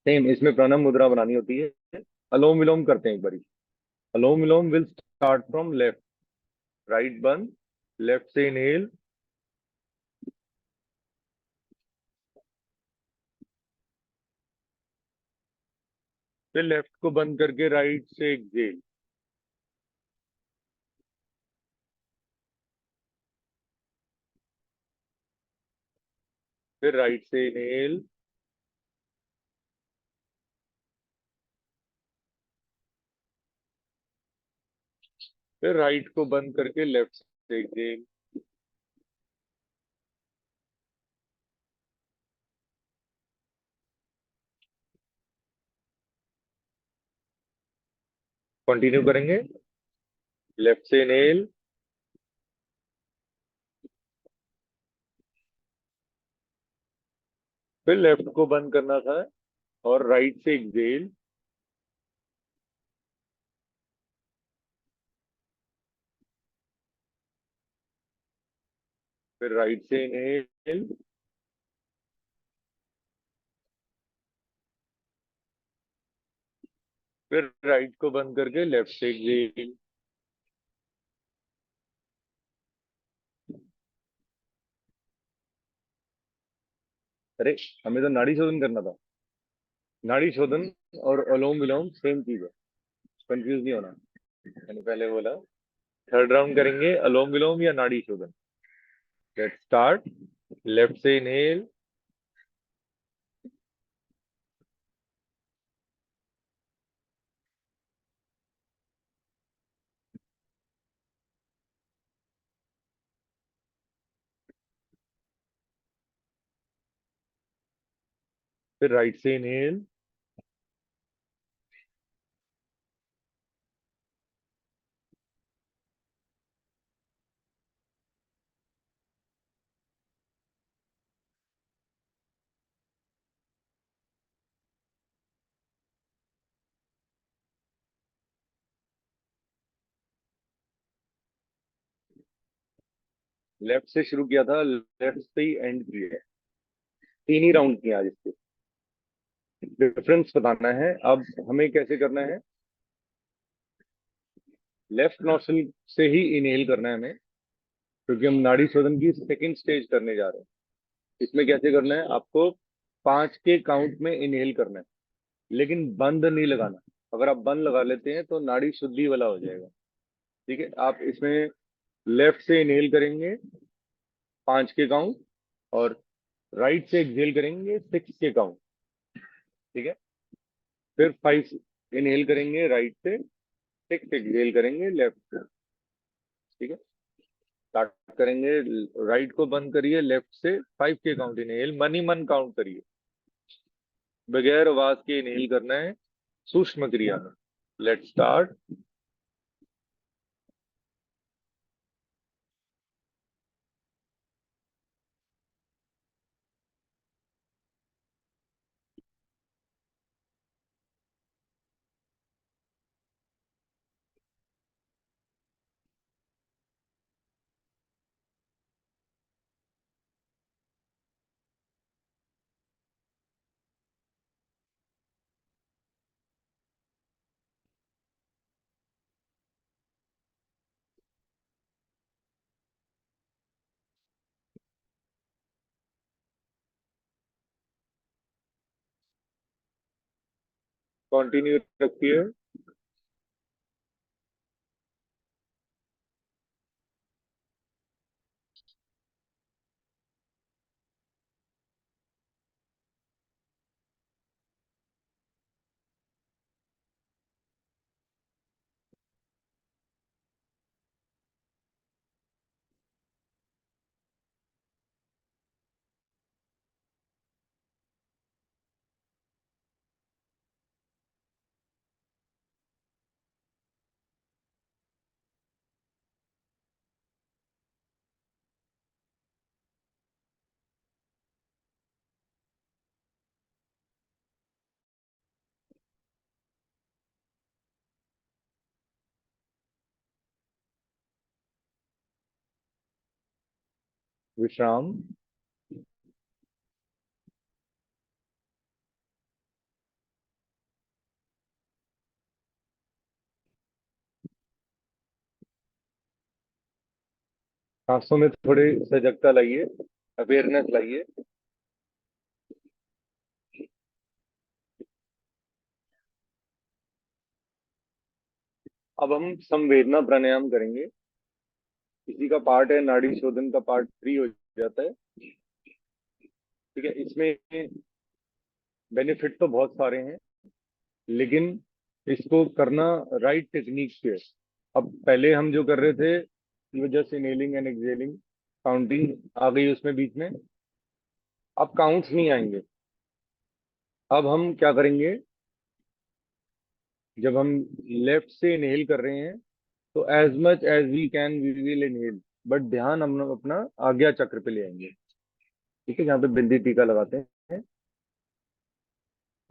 सेम इसमें प्राणायाम मुद्रा बनानी होती है। अलोम विलोम करते हैं एक बारी। Alom vilom will start from left. Right बंद, लेफ्ट से इनहेल, फिर लेफ्ट को बंद करके राइट से एक्सहेल। फिर राइट से इनहेल, फिर राइट को बंद करके लेफ्ट से एक्सेल। कंटिन्यू करेंगे। लेफ्ट से इनहेल, फिर लेफ्ट को बंद करना था और राइट से एक्सेल। फिर राइट से इनहेल, फिर राइट को बंद करके लेफ्ट से एक्सेल। अरे, हमें तो नाड़ी शोधन करना था। नाड़ी शोधन और अनुलोम विलोम सेम चीज है, कंफ्यूज नहीं होना। मैंने पहले बोला थर्ड राउंड करेंगे अनुलोम विलोम या नाड़ी शोधन। Let's start. लेफ्ट से इनहेल, फिर राइट से इनहेल, लेफ्ट से शुरू किया था, लेफ्ट से ही एंड किया है। तीन ही राउंड किए आज इसके। डिफरेंस बताना है अब हमें। कैसे करना है? लेफ्ट नोस्ट्रिल से ही इनहेल करना है हमें, क्योंकि हम नाड़ी शोधन की सेकंड स्टेज करने जा रहे हैं। इसमें कैसे करना है आपको? 5 के काउंट में इनहेल करना है, लेकिन बंद नहीं लगाना। अगर आप बंद लगा लेते हैं तो नाड़ी शुद्धि वाला हो जाएगा। ठीक है, आप इसमें लेफ्ट से इनहेल करेंगे 5 के काउंट, और राइट से एक्सहेल करेंगे 6 के काउंट। ठीक है, फिर 5 इनहेल करेंगे राइट से, 6 एक्सहेल करेंगे लेफ्ट से। ठीक है, स्टार्ट करेंगे। राइट को बंद करिए, लेफ्ट से 5 के काउंट इनहेल, मन ही मन काउंट करिए, बगैर आवाज के इनहेल करना है, सूक्ष्म क्रिया में। Let start. कंटिन्यू रखिए। विश्राम। सांसों में थोड़ी सजगता लाइए, अवेयरनेस लाइए। अब हम संवेदना प्राणायाम करेंगे। इसी का पार्ट है, नाड़ी शोधन का पार्ट 3 हो जाता है। ठीक है, इसमें बेनिफिट तो बहुत सारे हैं, लेकिन इसको करना राइट टेक्निक से है। अब पहले हम जो कर रहे थे, just inhaling and exhaling, counting आ गई उसमें बीच में, अब काउंट्स नहीं आएंगे। अब हम क्या करेंगे, जब हम लेफ्ट से इनहेल कर रहे हैं तो as much as we can we will inhale, but ध्यान हम लोग अपना आज्ञा चक्र पे ले आएंगे। ठीक है, जहाँ पे बिंदी टीका लगाते हैं,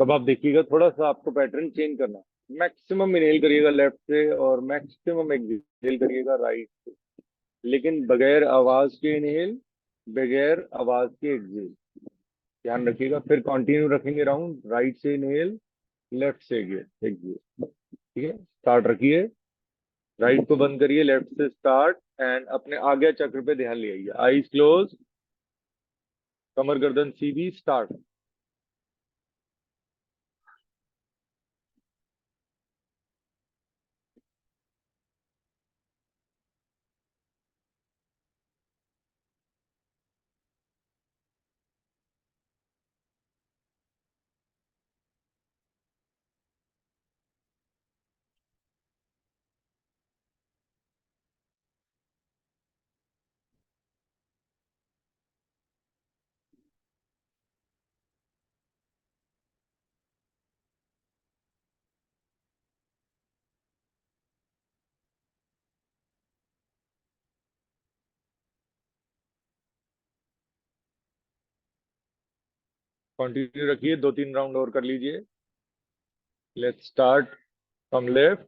तब आप देखिएगा थोड़ा सा आपको पैटर्न चेंज करना। मैक्सिमम इनहेल करिएगा लेफ्ट से और मैक्सिमम एक्सहेल करिएगा राइट से, लेकिन बगैर आवाज के इनहेल, बगैर आवाज के एक्सहेल, ध्यान रखिएगा। फिर कंटिन्यू रखेंगे राउंड, राइट से इनहेल, लेफ्ट से एक्सहेल। ठीक है, स्टार्ट रखिए, राइट को बंद करिए, लेफ्ट से स्टार्ट, एंड अपने आज्ञा चक्र पे ध्यान ले आइए। आईज क्लोज, कमर गर्दन सीधी, स्टार्ट। कंटिन्यू रखिए, 2-3 राउंड और कर लीजिए। Let's start from left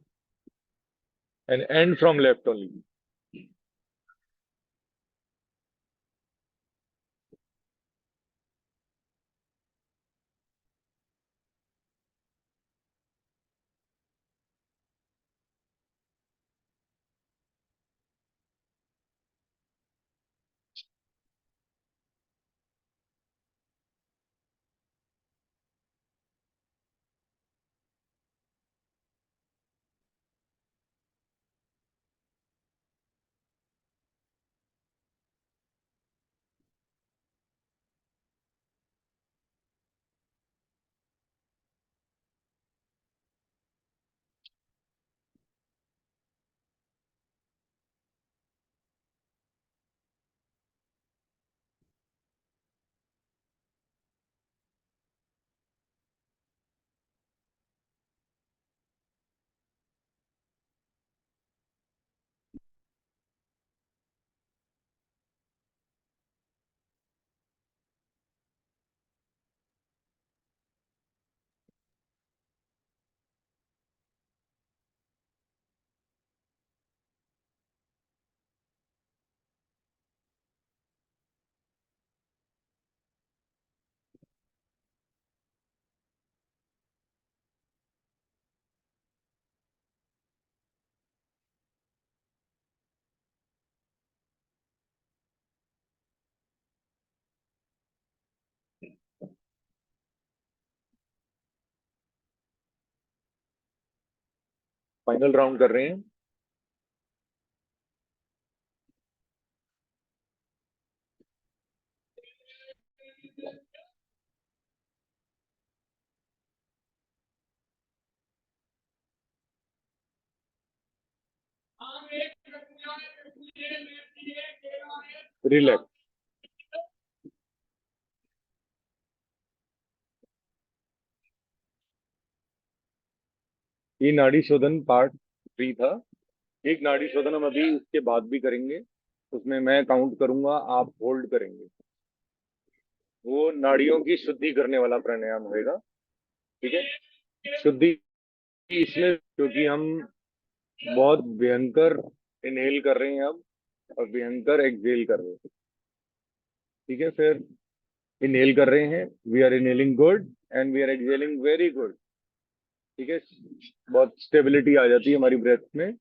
and and from left only. Final round कर रहे हैं। रिलैक्स। ये नाड़ी शोधन पार्ट 3 था। एक नाड़ी शोधन हम अभी उसके बाद भी करेंगे, उसमें मैं काउंट करूंगा, आप होल्ड करेंगे। वो नाड़ियों की शुद्धि करने वाला प्राणायाम होएगा। ठीक है, शुद्धि इसमें, क्योंकि हम बहुत भयंकर इनहेल कर रहे हैं अब, और भयंकर एक्सहेल कर रहे हैं। ठीक है, फिर इनहेल कर रहे हैं, we are inhaling good and we are exhaling very good. ठीक है, बहुत स्टेबिलिटी आ जाती है हमारी ब्रेथ में।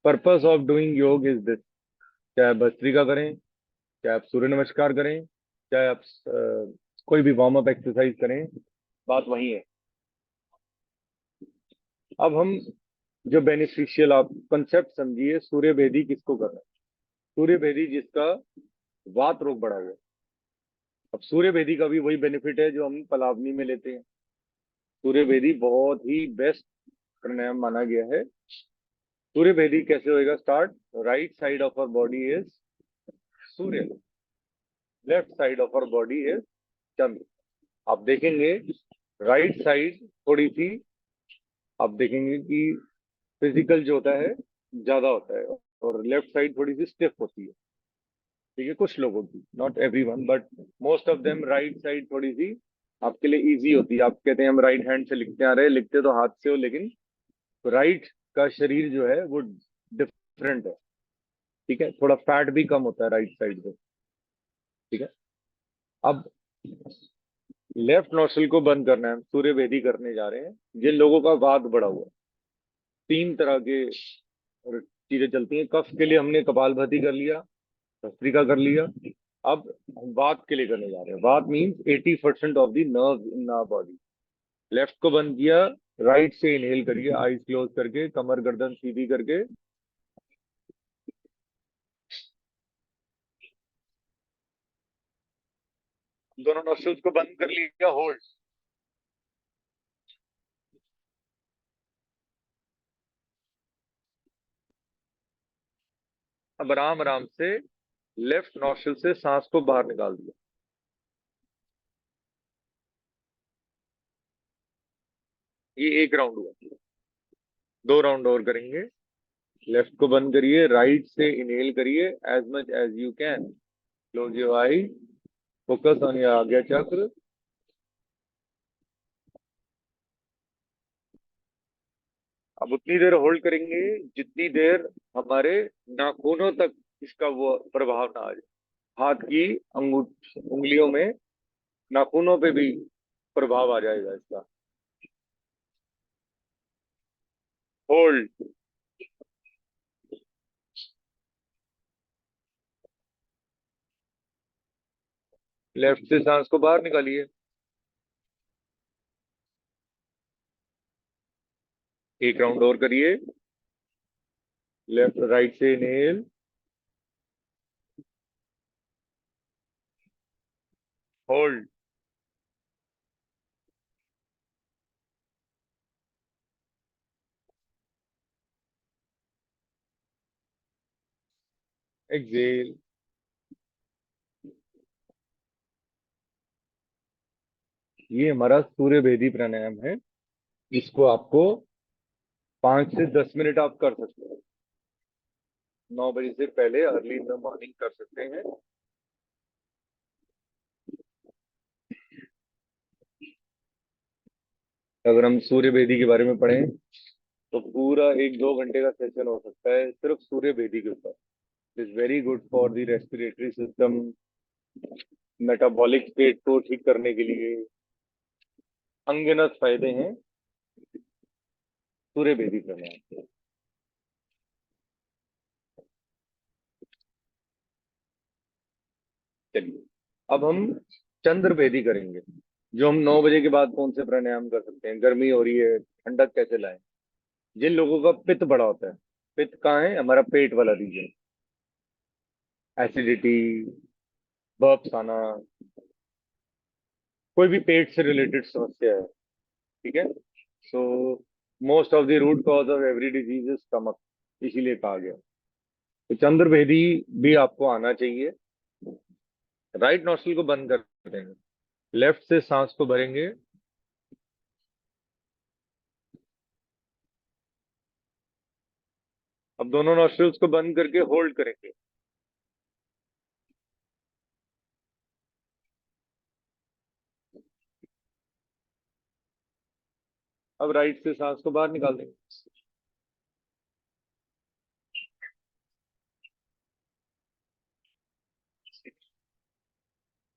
पर्पस ऑफ डूइंग योग इज दिस, चाहे आप भस्त्रिका करें, चाहे आप सूर्य नमस्कार करें, चाहे आप कोई भी वार्म अप एक्सरसाइज करें, बात वही है। अब हम जो बेनिफिशियल, आप कंसेप्ट समझिए, सूर्य भेदी किसको कर रहे हैं? सूर्य भेदी जिसका वात रोग बढ़ा हुआ है, अब सूर्य भेदी का भी वही बेनिफिट है जो हम पलावनी में लेते हैं। सूर्य भेदी बहुत ही बेस्ट प्राणायाम माना गया है। सूर्य भेदी कैसे होएगा start? Right side of our body is Surya, left side of our body is Chandra. आप देखेंगे राइट साइड थोड़ी सी, आप देखेंगे कि फिजिकल जो होता है ज्यादा होता है, और लेफ्ट साइड थोड़ी सी स्टिफ होती है। ठीक है, कुछ लोगों की, not everyone but most of them right side थोड़ी सी आपके लिए इजी होती है। आप कहते हैं हम राइट हैंड से लिखते आ रहे हैं, लिखते तो हाथ से हो, लेकिन राइट का शरीर जो है वो डिफरेंट है। ठीक है, थोड़ा फैट भी कम होता है राइट साइड पे। ठीक है, अब लेफ्ट नोस्ट्रिल को बंद करना है, हम सूर्य भेदी करने जा रहे हैं। जिन लोगों का वात बढ़ा हुआ है, तीन तरह के चीजें चलती हैं। कफ के लिए हमने कपालभाति कर लिया, भस्त्रिका कर लिया। अब हम वात के लिए करने जा रहे हैं। Vata means 80% of the nerve in our body. Left को बंद किया, राइट से इनहेल करिए, आईज क्लोज करके, कमर गर्दन सीधी करके। दोनों नोस्ट्रिल्स को बंद कर लिया, होल्ड। अब आराम आराम से लेफ्ट नोस्ट्रिल से सांस को बाहर निकाल दिया। ये एक राउंड हुआ। दो राउंड और करेंगे। लेफ्ट को बंद करिए, राइट से इनहेल करिए as much as you can. Close your eye, focus on your Ajna chakra. अब उतनी देर होल्ड करेंगे जितनी देर हमारे नाखूनों तक इसका वो प्रभाव ना आ जाए। हाथ की उंगलियों में, नाखूनों पे भी प्रभाव आ जाएगा इसका। होल्ड। लेफ्ट से सांस को बाहर निकालिए। एक राउंड और करिए। लेफ्ट राइट से इनहेल, होल्ड, एक्सेल। ये हमारा सूर्य भेदी प्राणायाम है। इसको आपको 5 से 10 मिनट आप कर सकते हैं। 9 बजे से पहले अर्ली इन द मॉर्निंग कर सकते हैं। अगर हम सूर्य भेदी के बारे में पढ़ें तो पूरा 1-2 घंटे का सेशन हो सकता है सिर्फ सूर्य भेदी के ऊपर। Is very good for the respiratory system, metabolic state को ठीक करने के लिए। अनगिनत फायदे हैं सूर्य भेदी प्राणायाम के। चलिए, अब हम चंद्र भेदी करेंगे। जो हम 9 बजे के बाद कौन से प्राणायाम कर सकते हैं? गर्मी हो रही है, ठंडक कैसे लाएं? जिन लोगों का पित्त बड़ा होता है, पित्त कहाँ है? हमारा पेट वाला रीजन। एसिडिटी, बर्प्स आना, कोई भी पेट से रिलेटेड समस्या है। ठीक है, so most of the root cause of every disease is stomach, इसीलिए कहा गया। तो चंद्र भेदी भी आपको आना चाहिए। राइट नॉस्ट्रिल को बंद कर देंगे, लेफ्ट से सांस को भरेंगे। अब दोनों नॉस्ट्रिल्स को बंद करके होल्ड करेंगे। अब राइट से सांस को बाहर निकाल देंगे।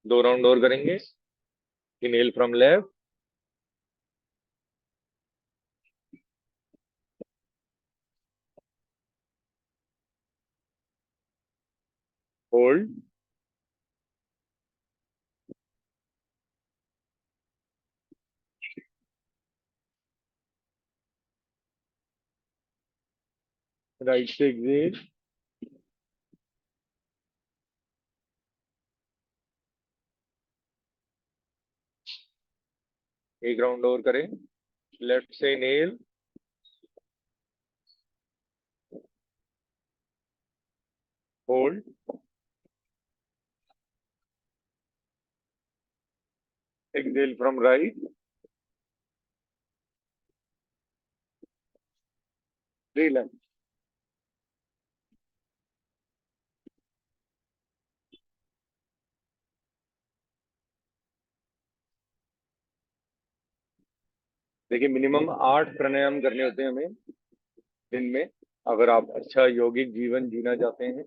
2 राउंड और करेंगे। Inhale from left, hold, right से एक्सेल। एक राउंड और करें। लेफ्ट से inhale, hold, exhale from right, relax. देखिए मिनिमम 8 प्राणायाम करने होते हैं हमें दिन में, अगर आप अच्छा यौगिक जीवन जीना चाहते हैं।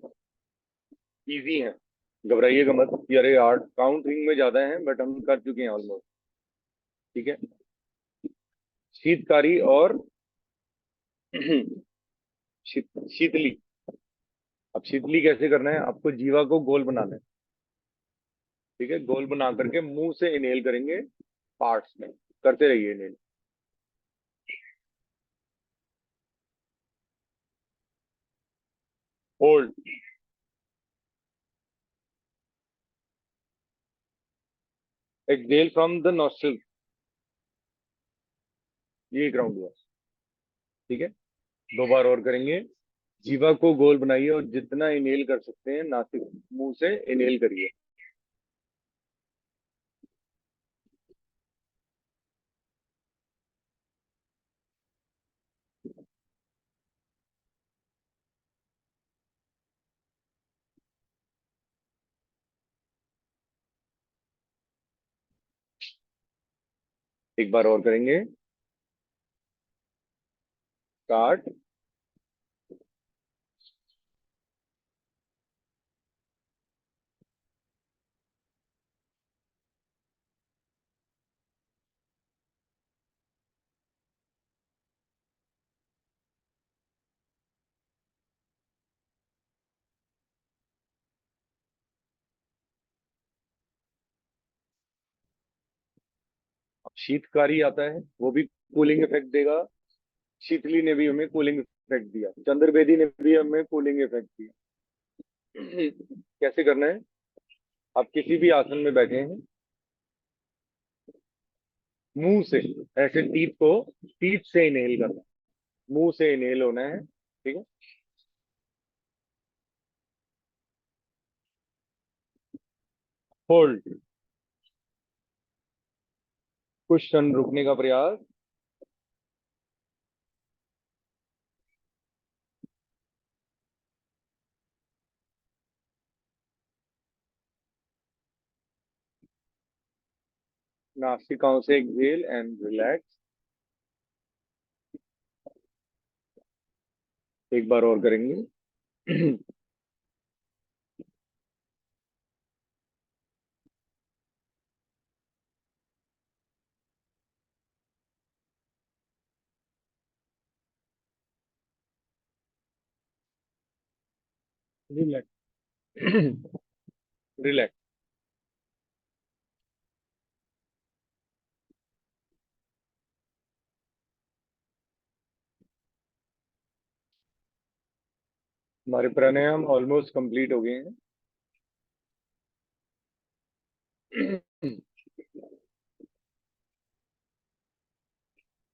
इजी है, घबराइएगा मत कि अरे 8 काउंटिंग में ज्यादा है, बट हम कर चुके हैं ऑलमोस्ट। ठीक है, शीतकारी और शीतली। अब शीतली कैसे करना है, आपको जीवा को गोल बनाना है। ठीक है, गोल बना करके मुंह से इनहेल करेंगे, पार्ट्स में करते रहिए inhale. Hold, exhale from the nostril. ये एक राउंड हुआ। ठीक है, 2 बार और करेंगे। जीवा को गोल बनाइए और जितना इनहेल कर सकते हैं नासिक मुंह से इनहेल करिए। एक बार और करेंगे, स्टार्ट। अब शीतकारी आता है, वो भी कूलिंग इफेक्ट देगा। शीतली ने भी हमें कूलिंग इफेक्ट दिया, चंद्रवेदी ने भी हमें कूलिंग इफेक्ट दिया। कैसे करना है, आप किसी भी आसन में बैठे हैं, मुंह से ऐसे टीथ से इनहेल करना है, मुंह से इनहेल होना है। ठीक है, होल्ड, कुछ क्षण रुकने का प्रयास। नासिकाओं से एक्सहेल एंड रिलैक्स। एक बार और करेंगे। Relax, relax. हमारे प्राणायाम ऑलमोस्ट कंप्लीट हो गए हैं।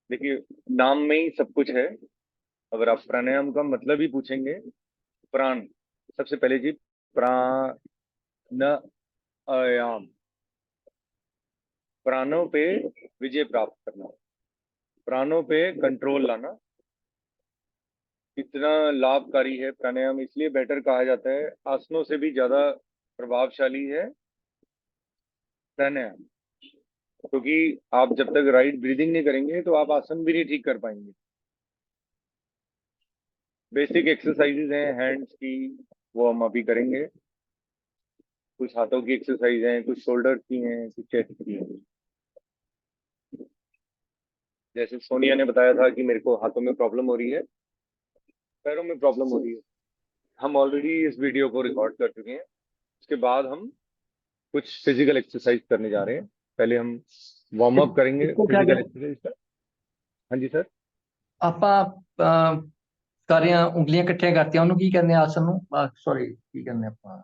देखिए, नाम में ही सब कुछ है। अगर आप प्राणायाम का मतलब ही पूछेंगे, प्राण, सबसे पहले जी, प्राणायाम, प्राणों पे विजय प्राप्त करना, प्राणों पे कंट्रोल लाना। इतना लाभकारी है प्राणायाम, इसलिए बेटर कहा जाता है, आसनों से भी ज्यादा प्रभावशाली है प्राणायाम। क्योंकि आप जब तक राइट ब्रीदिंग नहीं करेंगे तो आप आसन भी नहीं ठीक कर पाएंगे। बेसिक एक्सरसाइजेज हैं हैंड्स की, वो हम अभी करेंगे। कुछ हाथों की एक्सरसाइज हैं, कुछ शोल्डर की हैं, कुछ चेस्ट की हैं। जैसे सोनिया ने बताया था कि मेरे को हाथों में प्रॉब्लम हो रही है, पैरों में प्रॉब्लम हो रही है। हम ऑलरेडी इस वीडियो को रिकॉर्ड कर चुके हैं। उसके बाद हम कुछ फिजिकल एक्सरसाइज करने जा रहे हैं। पहले हम वार्म अप करेंगे इसको क्या फिजिकल कहते एक्सरसाइज का। हाँ जी सर। ਆਪਾਂ ਸਾਰੀਆਂ ਉਂਗਲੀਆਂ ਇਕੱਠੀਆਂ ਕਰਤੀਆਂ ਉਹਨੂੰ ਕੀ ਕਹਿੰਦੇ ਆ ਆਸਨ ਨੂੰ ਸੌਰੀ ਕੀ ਕਹਿੰਦੇ ਆਪਾਂ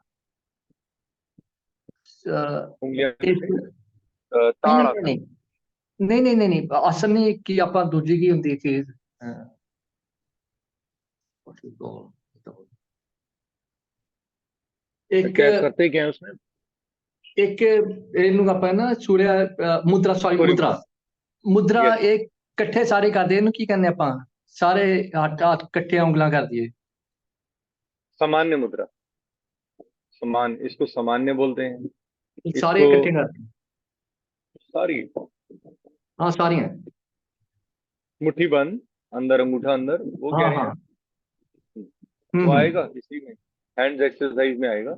उंगलियां ਇਸ करके नहीं ताड़ नहीं आसन। नहीं ਨਹੀਂ ਨਹੀਂ ਨਹੀਂ ਨਹੀਂ, ਆਸਨ ਨਹੀਂ, ਕੀ ਆਪਾਂ ਦੂਜੀ ਕੀ ਹੁੰਦੀ ਚੀਜ਼, ਇੱਕ क्या करते क्या है उसमें? ਇੱਕ ਇਹਨੂੰ ਆਪਾਂ ਨਾ ਸੂਰਿਆ ਮੁਦਰਾ, ਸੌਰੀ सूर्य ਮੁਦਰਾ, मुद्रा। ਮੁਦਰਾ यस। ਇਹ ਇਕੱਠੇ ਸਾਰੇ ਕਰਦੇ, ਇਹਨੂੰ ਕੀ ਕਹਿੰਦੇ ਆਪਾਂ, ਸਾਰੇ ਹੱਥ ਹੱਥ ਇਕੱਠੇ ਉਂਗਲਾਂ ਕਰ ਦਈਏ। सामान्य मुद्रा। समान, इसको सामान्य बोलते हैं। ਸਾਰੇ इसको ਇਕੱਠੇ ਕਰਦੇ, सारी हाँ सारियां, मुट्ठी बंद, अंदर अंगूठा अंदर, वो कह हाँ रहे हैं हाँ, आप? वो हम्म। आएगा इसी में, हैंड्स एक्सरसाइज में आएगा।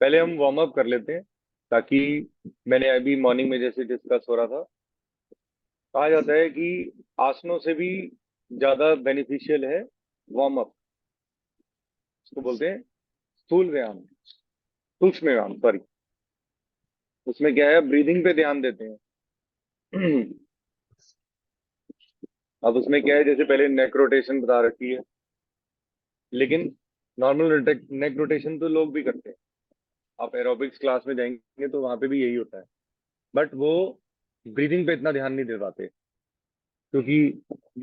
पहले हम वार्म अप कर लेते हैं, ताकि मैंने अभी मॉर्निंग में जैसे डिस्कस हो रहा था, कहा जाता है कि आसनों से भी ज्यादा बेनिफिशियल है वार्म अप। इसको बोलते हैं स्थूल व्यायाम, सूक्ष्म व्यायाम, सॉरी। उसमें क्या है, ब्रीदिंग पे ध्यान देते हैं। अब उसमें क्या है, जैसे पहले नेक रोटेशन बता रखी है, लेकिन नॉर्मल नेक रोटेशन तो लोग भी करते हैं। आप एरोबिक्स क्लास में जाएंगे तो वहां पे भी यही होता है, बट वो ब्रीदिंग पे इतना ध्यान नहीं दे पाते। क्योंकि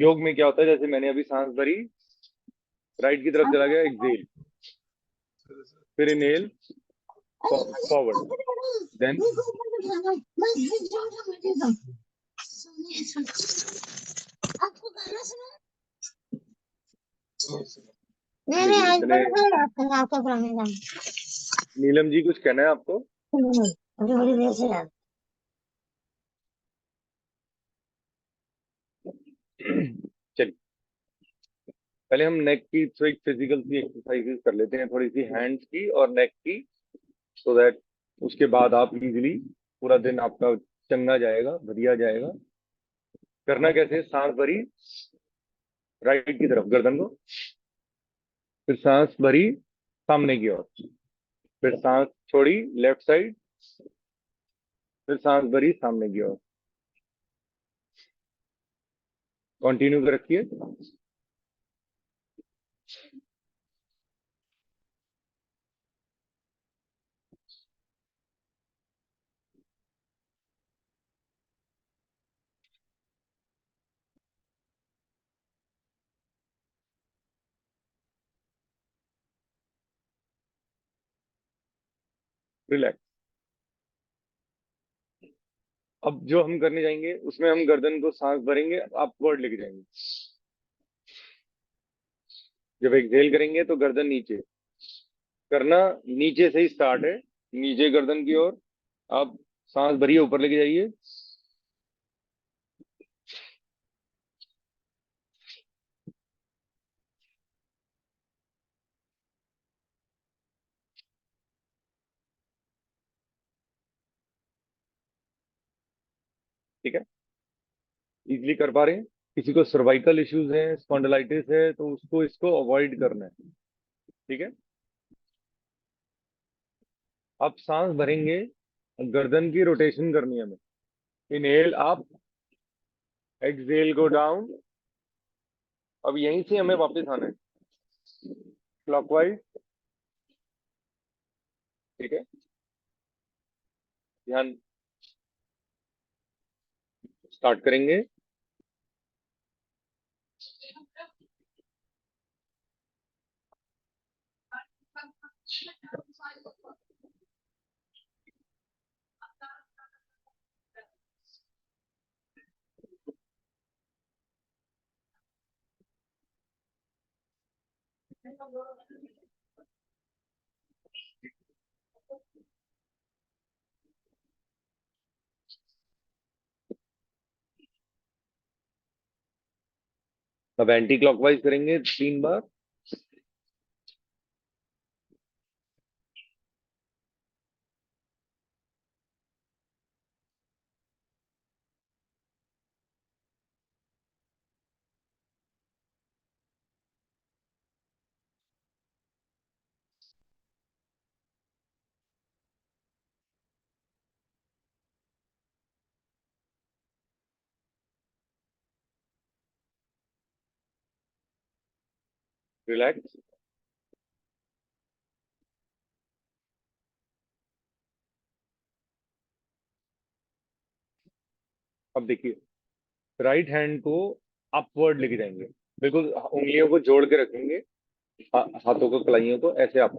योग में क्या होता है, जैसे मैंने अभी सांस भरी, राइट की तरफ चला गया, एक्सेल, फिर इनहेल, फॉरवर्ड, देन नहीं नहीं, आज बंद आपका पुराने काम। नीलम जी कुछ कहना है आपको? अभी बड़ी देर से यार। चलिए, पहले हम नेक की तो एक फिजिकल सी एक्सरसाइजेस कर लेते हैं, थोड़ी सी हैंड्स की और नेक की, सो दैट उसके बाद आप इजीली पूरा दिन आपका चंगा जाएगा, बढ़िया जाएगा। करना कैसे है, सांस भरी राइट की तरफ गर्दन को, फिर सांस भरी सामने की ओर, फिर सांस छोड़ी लेफ्ट साइड, फिर सांस भरी सामने की ओर। कंटिन्यू कर रखिए। रिलैक्स। अब जो हम करने जाएंगे उसमें हम गर्दन को सांस भरेंगे, अपवर्ड लेके जाएंगे। जब एक्सहेल करेंगे तो गर्दन नीचे करना, नीचे से ही स्टार्ट है, नीचे गर्दन की ओर। आप सांस भरिए, ऊपर लेके जाइए, ठीक है? इजीली कर पा रहे हैं? किसी को सर्वाइकल इश्यूज है, स्पॉन्डिलाइटिस है, तो उसको इसको अवॉइड करना है, ठीक है? आप सांस भरेंगे, गर्दन की रोटेशन करनी है हमें। Inhale up, exhale go down. अब यहीं से हमें वापस आना है क्लॉकवाइज, ठीक है? ध्यान, स्टार्ट करेंगे। अब एंटी क्लॉकवाइज करेंगे 3 बार। रिलैक्स। अब देखिए, राइट हैंड को अपवर्ड लेके जाएंगे, बिल्कुल उंगलियों को जोड़ के रखेंगे, हाथों को, कलाइयों को ऐसे आप।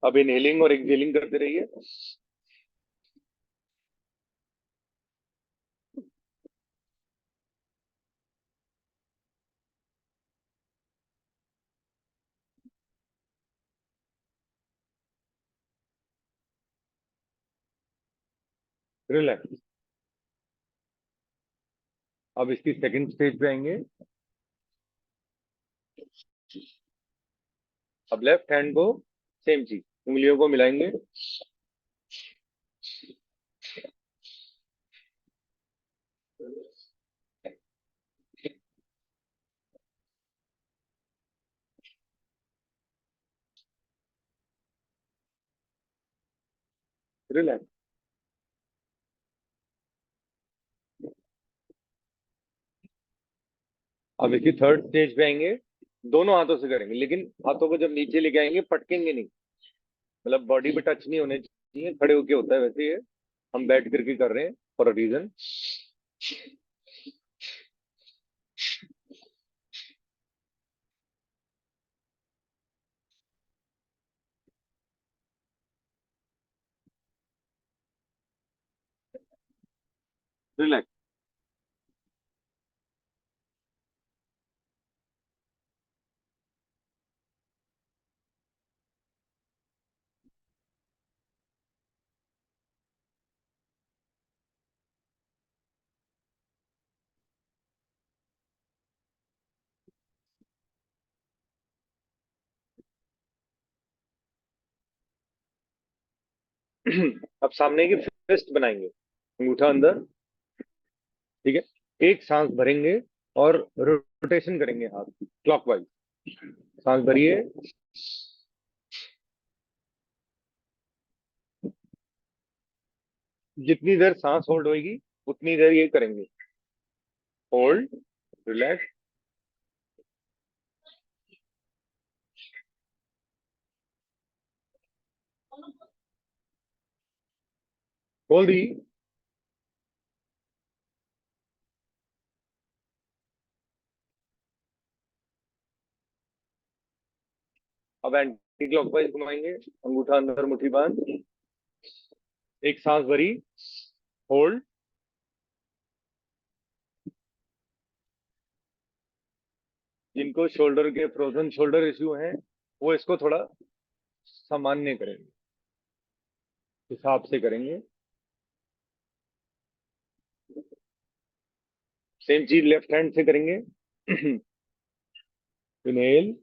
अब इनहेलिंग और एक्सहेलिंग करते रहिए। रिलैक्स। अब इसकी सेकंड स्टेज पे आएंगे। अब लेफ्ट हैंड को सेम चीज, उंगलियों को मिलाएंगे। रिलैक्स। अब इसकी थर्ड स्टेज पे आएंगे। दोनों हाथों से करेंगे, लेकिन हाथों को जब नीचे लेके आएंगे पटकेंगे नहीं, मतलब बॉडी पे टच नहीं होने चाहिए, खड़े होके होता है वैसे, ये हम बैठ करके कर रहे हैं फॉर अ रीजन। रिलैक्स। अब सामने की फिस्ट बनाएंगे, अंगूठा अंदर, ठीक है। एक सांस भरेंगे और रोटेशन करेंगे हाथ क्लॉकवाइज। सांस भरिए। जितनी देर सांस होल्ड होगी उतनी देर ये करेंगे। Hold, relax, hold the. अब एंटी क्लॉकवाइज घुमाएंगे, अंगूठा अंदर, मुट्ठी बांध। एक सांस भरी, होल्ड। जिनको शोल्डर के फ्रोजन शोल्डर इश्यू हैं वो इसको थोड़ा सामान्य करेंगे, हिसाब से करेंगे। सेम चीज लेफ्ट हैंड से करेंगे। Inhale,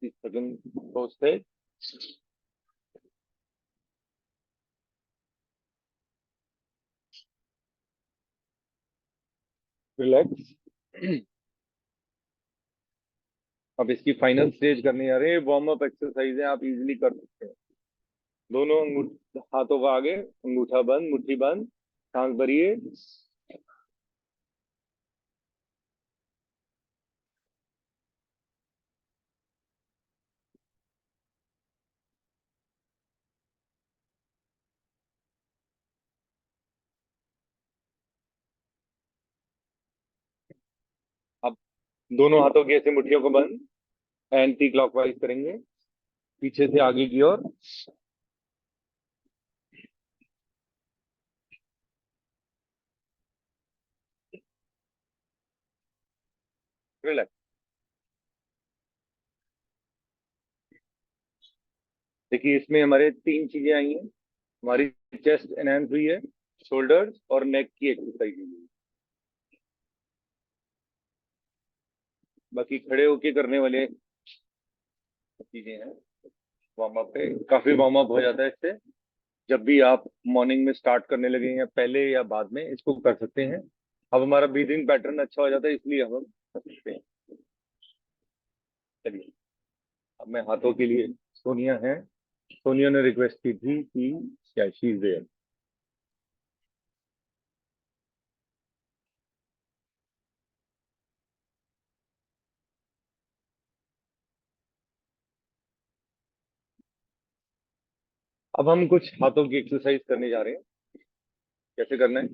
second post, relax. अब इसकी फाइनल स्टेज करने जा रहे हैं, वार्म अप एक्सरसाइज है, आप इजीली कर सकते हैं। दोनों हाथों का आगे, अंगूठा बंद, मुट्ठी बंद, सांस भरिए। अब दोनों हाथों की ऐसे मुट्ठियों को बंद, एंटी क्लॉकवाइज करेंगे, पीछे से आगे की ओर। रिलैक्स। देखिए, इसमें हमारे तीन चीजें आई हैं। हमारी चेस्ट एनहांस हुई है, शोल्डर्स और नेक की एक्सरसाइज हुई है। बाकी खड़े होके करने वाले चीजें हैं वार्म अप पे, काफी वार्म अप हो जाता है इससे। जब भी आप मॉर्निंग में स्टार्ट करने लगे या पहले या बाद में इसको कर सकते हैं। अब हमारा ब्रीदिंग पैटर्न अच्छा हो जाता है, इसलिए हम कर सकते हैं। चलिए अब मैं हाथों के लिए, सोनिया है, सोनिया ने रिक्वेस्ट की थी कि क्या शी इज देयर। अब हम कुछ हाथों की एक्सरसाइज करने जा रहे हैं। कैसे करना है?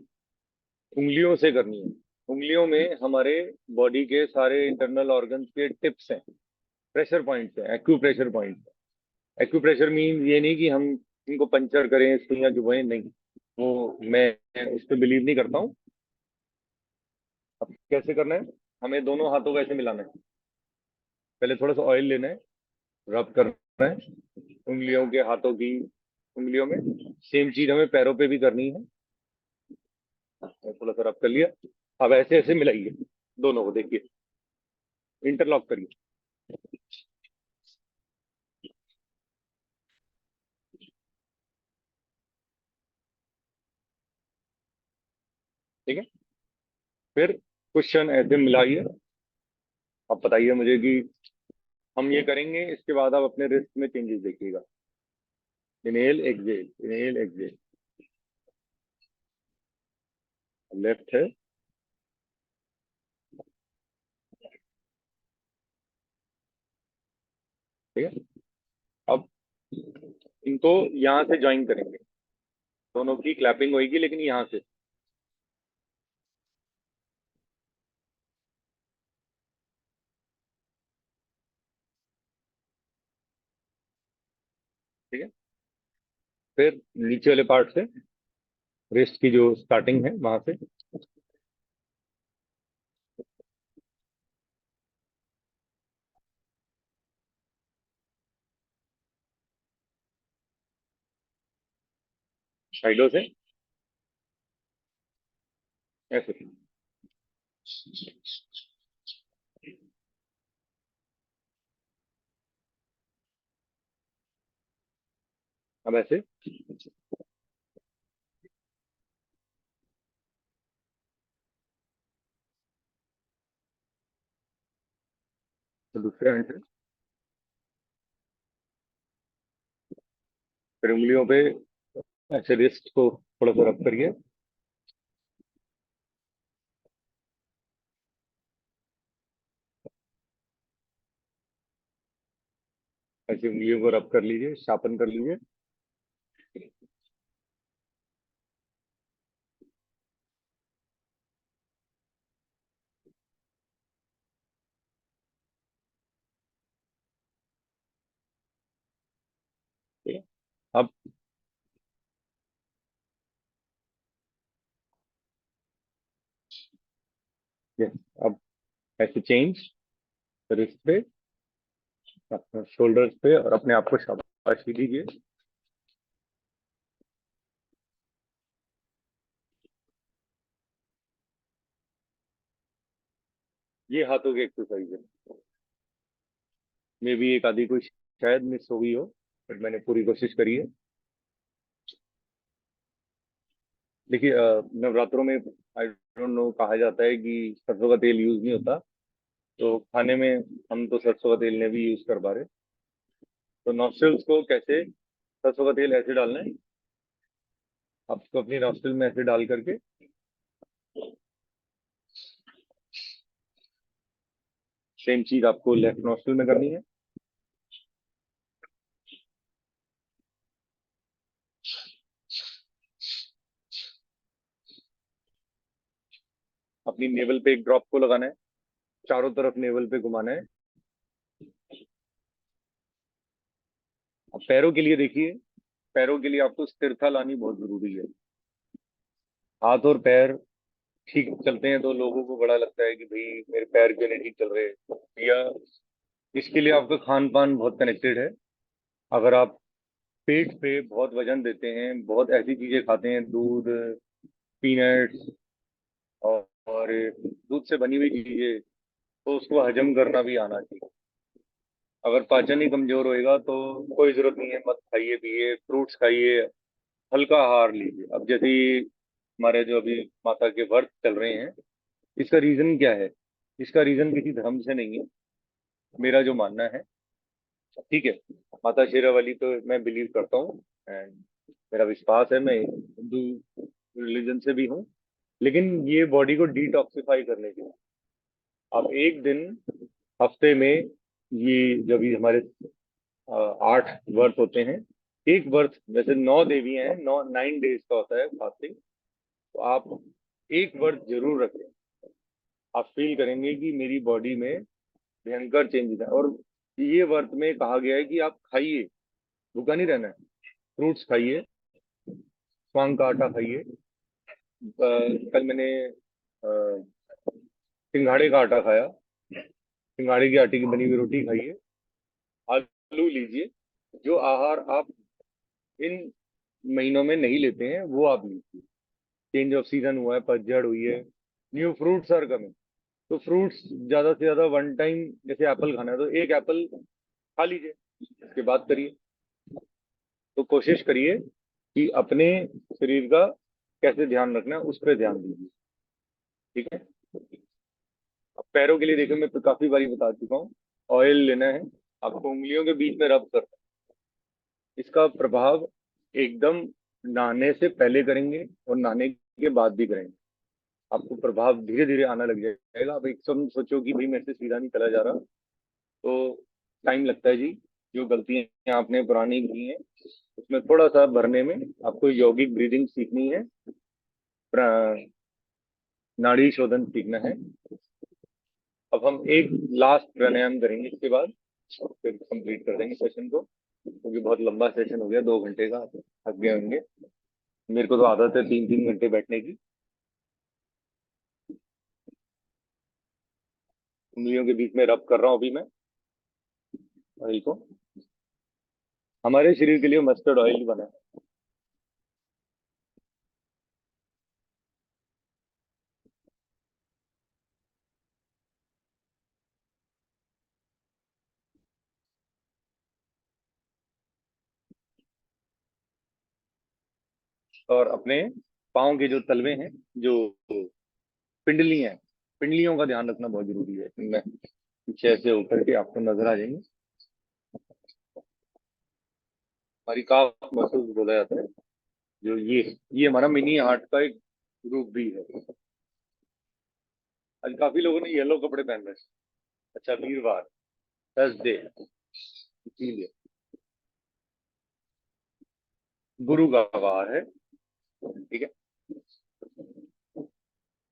उंगलियों से करनी है। उंगलियों में हमारे बॉडी के सारे इंटरनल ऑर्गन्स के टिप्स हैं, प्रेशर पॉइंट्स हैं, एक्यूप्रेशर पॉइंट्स। एक्यूप्रेशर मीन ये नहीं कि हम इनको पंचर करें, सुइयां चुभाएं, नहीं, वो मैं उस पर बिलीव नहीं करता हूँ। अब कैसे करना है? हमें दोनों हाथों को ऐसे मिलाना है। पहले थोड़ा सा ऑयल लेना है, रब करना है उंगलियों के, हाथों की उंगलियों में। सेम चीज हमें पैरों पे भी करनी है। थोड़ा सा रब कर लिया। अब ऐसे ऐसे मिलाइए दोनों को, देखिए, इंटरलॉक करिए। ठीक है, फिर क्वेश्चन ऐसे मिलाइए। अब बताइए मुझे कि हम ये करेंगे, इसके बाद आप अपने रिस्ट में चेंजेस देखिएगा। Inhale exhale, inhale exhale. Left है, ठीक है। अब इनको यहाँ से ज्वाइन करेंगे, दोनों की क्लैपिंग होगी, लेकिन यहाँ से। ठीक है, फिर नीचे वाले पार्ट से, रिस्ट की जो स्टार्टिंग है वहां से। साइडों से ऐसे। अब ऐसे। तो दूसरे हैंड से फिर उंगलियों पे ऐसे रिस्ट को थोड़ा सा रब करिए। ऐसे उंगलियों को रब कर लीजिए, शार्पन कर लीजिए। ठीक है, अब यस, अब ऐसे चेंज रिस्ट पे, शोल्डर्स पे, और अपने आप को शाबाशी दीजिए। ये हाथों की एक्सरसाइज है। मे भी एक आधी कोई शायद मिस हो गई हो, बट मैंने पूरी कोशिश करी है। देखिए, नवरात्रों में आई डोंट नो, कहा जाता है कि सरसों का तेल यूज नहीं होता, तो खाने में हम तो सरसों का तेल ने भी यूज कर पा रहे। तो नॉस्ट्रल्स को कैसे, सरसों का तेल ऐसे डालना है आपको, अपनी नॉस्ट्रल में ऐसे डाल करके। सेम चीज आपको लेफ्ट नॉस्ट्रल में करनी है। अपनी नेवल पे एक ड्रॉप को लगाना है, चारों तरफ नेवल पे घुमाना है। अब पैरों के लिए देखिए, पैरों के लिए आपको स्थिरता लानी बहुत जरूरी है। हाथ और पैर ठीक चलते हैं तो लोगों को बड़ा लगता है कि भाई मेरे पैर क्यों नहीं ठीक चल रहे, या इसके लिए आपका खान पान बहुत कनेक्टेड है। अगर आप पेट पे बहुत वजन देते हैं, बहुत ऐसी चीजें खाते हैं, दूध, पीनट्स, और दूध से बनी हुई चीजें, तो उसको हजम करना भी आना चाहिए। अगर पाचन ही कमजोर होएगा तो कोई जरूरत नहीं है, मत खाइए, पिए फ्रूट्स खाइए, हल्का आहार लीजिए। अब जैसे ही हमारे जो अभी माता के व्रत चल रहे हैं, इसका रीजन क्या है? इसका रीजन किसी धर्म से नहीं है, मेरा जो मानना है। ठीक है, माता शेरावाली तो मैं बिलीव करता हूँ, एंड मेरा विश्वास है, मैं हिंदू रिलीजन से भी हूँ। लेकिन ये बॉडी को डिटॉक्सिफाई करने के लिए आप एक दिन हफ्ते में, ये जब भी हमारे 8 वर्त होते हैं, एक वर्त, वैसे 9 देवियां हैं, 9 डेज का होता है फास्टिंग, तो आप एक वर्त जरूर रखें। आप फील करेंगे कि मेरी बॉडी में भयंकर चेंजेस है। और ये वर्त में कहा गया है कि आप खाइए, भूखा नहीं रहना है, फ्रूट्स खाइए, स्वांग का आटा खाइए। कल मैंने सिंघाड़े का आटा खाया, सिंघाड़े के आटे की बनी हुई रोटी खाइए, आलू लीजिए। जो आहार आप इन महीनों में नहीं लेते हैं वो आप लीजिए। चेंज ऑफ सीजन हुआ है, पतझड़ हुई है, न्यू फ्रूट्स आर कमिंग, तो फ्रूट्स ज्यादा से ज्यादा वन टाइम, जैसे एप्पल खाना है तो एक एप्पल खा लीजिए, उसके बाद करिए। तो कोशिश करिए कि अपने शरीर का कैसे ध्यान रखना है उस पर ध्यान दीजिए। ठीक है, अब पैरों के लिए देखो, मैं तो काफी बारी बता चुका हूँ, ऑयल लेना है, आपको उंगलियों के बीच में रब करना है। इसका प्रभाव एकदम नहाने से पहले करेंगे और नहाने के बाद भी करेंगे, आपको प्रभाव धीरे धीरे आना लग जाएगा। अब एकदम सोचो कि भाई मेरे से सीधा नहीं चला जा रहा, तो टाइम लगता है जी। जो गलतियां आपने पुरानी की हैं उसमें थोड़ा सा भरने में आपको यौगिक ब्रीदिंग सीखनी है, नाड़ी शोधन सीखना है। अब हम एक लास्ट प्राणायाम करेंगे, इसके बाद फिर कंप्लीट कर देंगे सेशन को, क्योंकि बहुत लंबा सेशन हो गया, 2 घंटे का, थक गए होंगे। मेरे को तो आदत है 3-3 घंटे बैठने की। उंगलियों के बीच में रब कर रहा हूँ अभी मैं ऑयल को। हमारे शरीर के लिए मस्टर्ड ऑयल बना है। और अपने पाँव के जो तलवे हैं, जो पिंडली हैं, पिंडलियों का ध्यान रखना बहुत जरूरी है। इनमें पीछे ऐसे होकर के आपको नजर आ जाएंगे। हमारी काफ मसल्स बोला जाता है, जो ये हमारा मिनी हार्ट का एक रूप भी है। आज काफी लोगों ने येलो कपड़े पहन रखे हैं। अच्छा, वीरवार, थर्सडे, इसीलिए गुरु का वार है। ठीक है,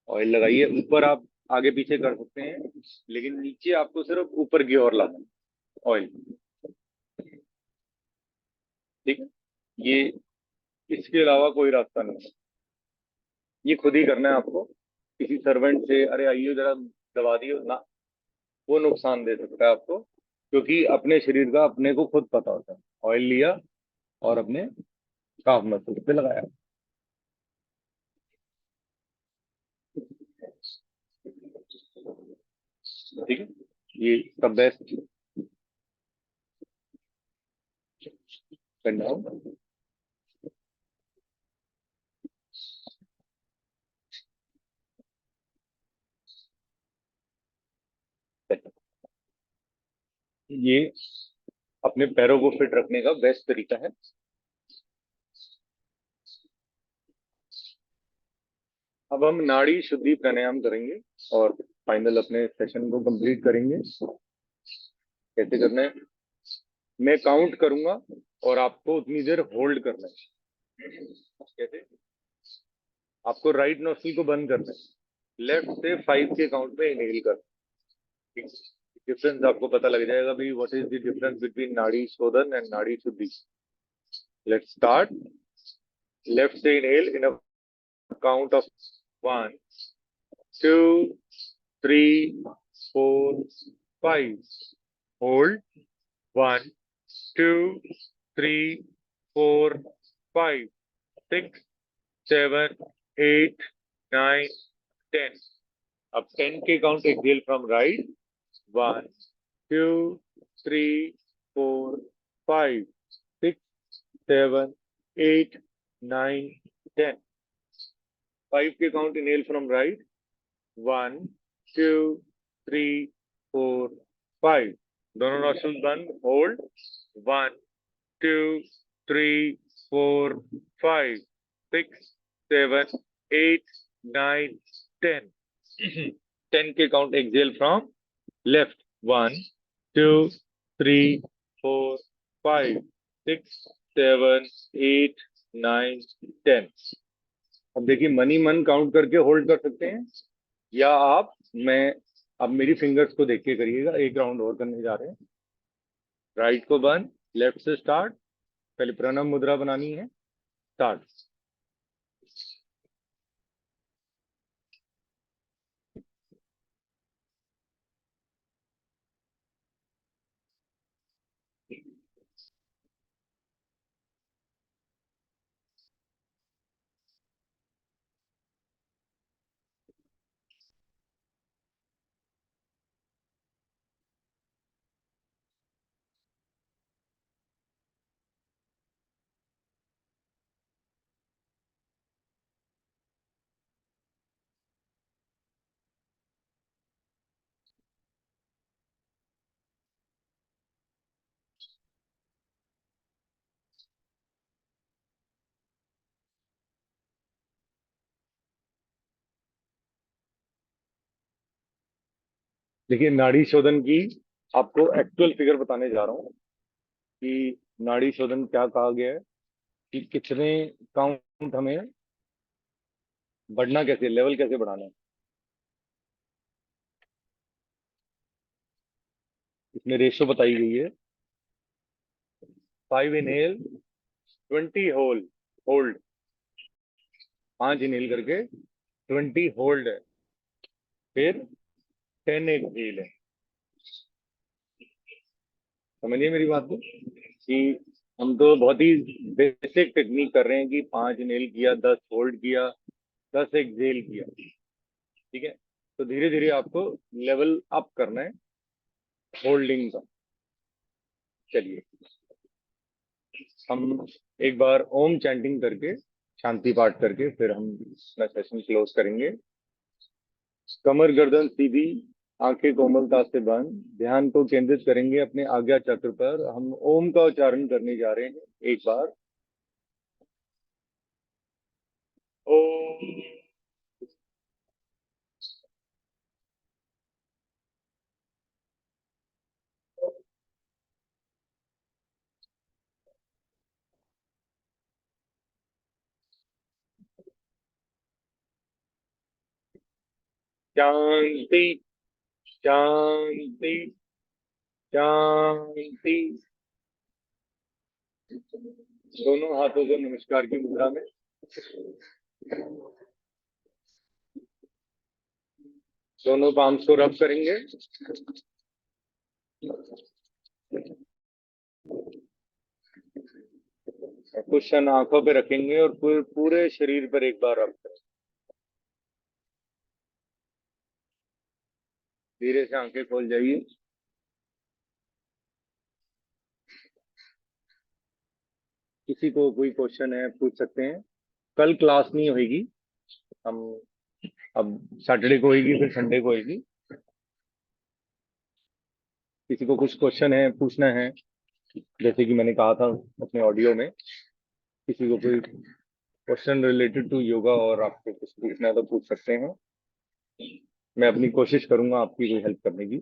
ऑयल लगाइए, ऊपर आप आगे पीछे कर सकते हैं, लेकिन नीचे आपको सिर्फ ऊपर की ओर लाना है ऑयल। ठीक है, ये इसके अलावा कोई रास्ता नहीं है, ये खुद ही करना है आपको। किसी सर्वेंट से अरे आइए जरा दबा दियो ना, वो नुकसान दे सकता है आपको, क्योंकि अपने शरीर का अपने को खुद पता होता है। ऑयल लिया और अपने काफ मसल पे लगाया। ठीक है, ये सब बेस्ट करना हो। ये अपने पैरों को फिट रखने का बेस्ट तरीका है। अब हम नाड़ी शुद्धि प्राणायाम करेंगे और फाइनल अपने सेशन को कंप्लीट करेंगे। कैसे करना है, मैं काउंट करूंगा और आपको उतनी देर होल्ड करना है। कैसे, आपको राइट नोस्ट्रिल को बंद करना है, लेफ्ट से 5 के काउंट में इनहेल कर। डिफरेंस आपको पता लग जाएगा भाई, what is the difference between नाड़ी शोधन एंड नाड़ी शुद्धि। Let's start. लेफ्ट से inhale in a count of 1, 2, 3, 4, 5। Hold 1, 2, 3, 4, 5, 6, 7, 8, 9, 10। अब 10 के काउंट एक्सेल फ्रॉम राइट, 1, 2, 3, 4, 5, 6, 7, 8, 9, 10। 5 के काउंट इनहेल फ्रॉम राइट, 1, 2, 3, 4, 5, दोनों नॉस्ट्रल्स बंद, होल्ड, 1 2 3 4 5 6 7 8 9 10 10 के काउंट एक्सेल फ्रॉम लेफ्ट, 1 2 3 4 5 6 7 8 9 10। अब देखिए मनी मन काउंट करके होल्ड कर सकते हैं, या आप मैं अब मेरी फिंगर्स को देख के करिएगा। एक राउंड और करने जा रहे हैं। राइट को बंद, लेफ्ट से स्टार्ट, पहले प्रणव मुद्रा बनानी है, स्टार्ट। देखिए नाड़ी शोधन की आपको एक्चुअल फिगर बताने जा रहा हूँ कि नाड़ी शोधन क्या कहा गया है, कि कितने काउंट हमें बढ़ना, कैसे लेवल कैसे बढ़ाना है। इसमें रेशो बताई गई है, 5 इनहेल 20 होल्ड होल्ड, 5 इनहेल करके 20 होल्ड है, फिर 10 एक्सहेल है। समझिए मेरी बात को, कि हम तो बहुत ही बेसिक टेक्निक कर रहे हैं कि 5 इनहेल किया, 10 होल्ड किया, 10 एक्सहेल किया, ठीक है। तो धीरे धीरे आपको लेवल अप करना है होल्डिंग का। चलिए हम एक बार ओम चैंटिंग करके, शांति पाठ करके, फिर हम अपना सेशन क्लोज करेंगे। कमर गर्दन सीधी, आंखें कोमलता से बंद, ध्यान को केंद्रित करेंगे अपने आज्ञा चक्र पर। हम ओम का उच्चारण करने जा रहे हैं एक बार। ओम शांति शांति शांति। दोनों हाथों को नमस्कार की मुद्रा में, दोनों पाम्स को रब करेंगे। कुशन आंखों पे रखेंगे और पूरे शरीर पर एक बार रब करेंगे। धीरे से आंखें खोल जाइए। किसी को कोई क्वेश्चन है पूछ सकते हैं। कल क्लास नहीं होगी, हम अब सैटरडे को होगी, फिर संडे को होगी। किसी को कुछ क्वेश्चन है पूछना है, जैसे कि मैंने कहा था अपने ऑडियो में, किसी को कोई क्वेश्चन रिलेटेड टू योगा और आपको कुछ पूछना है तो पूछ सकते हैं। मैं अपनी कोशिश करूंगा आपकी कोई हेल्प करने की।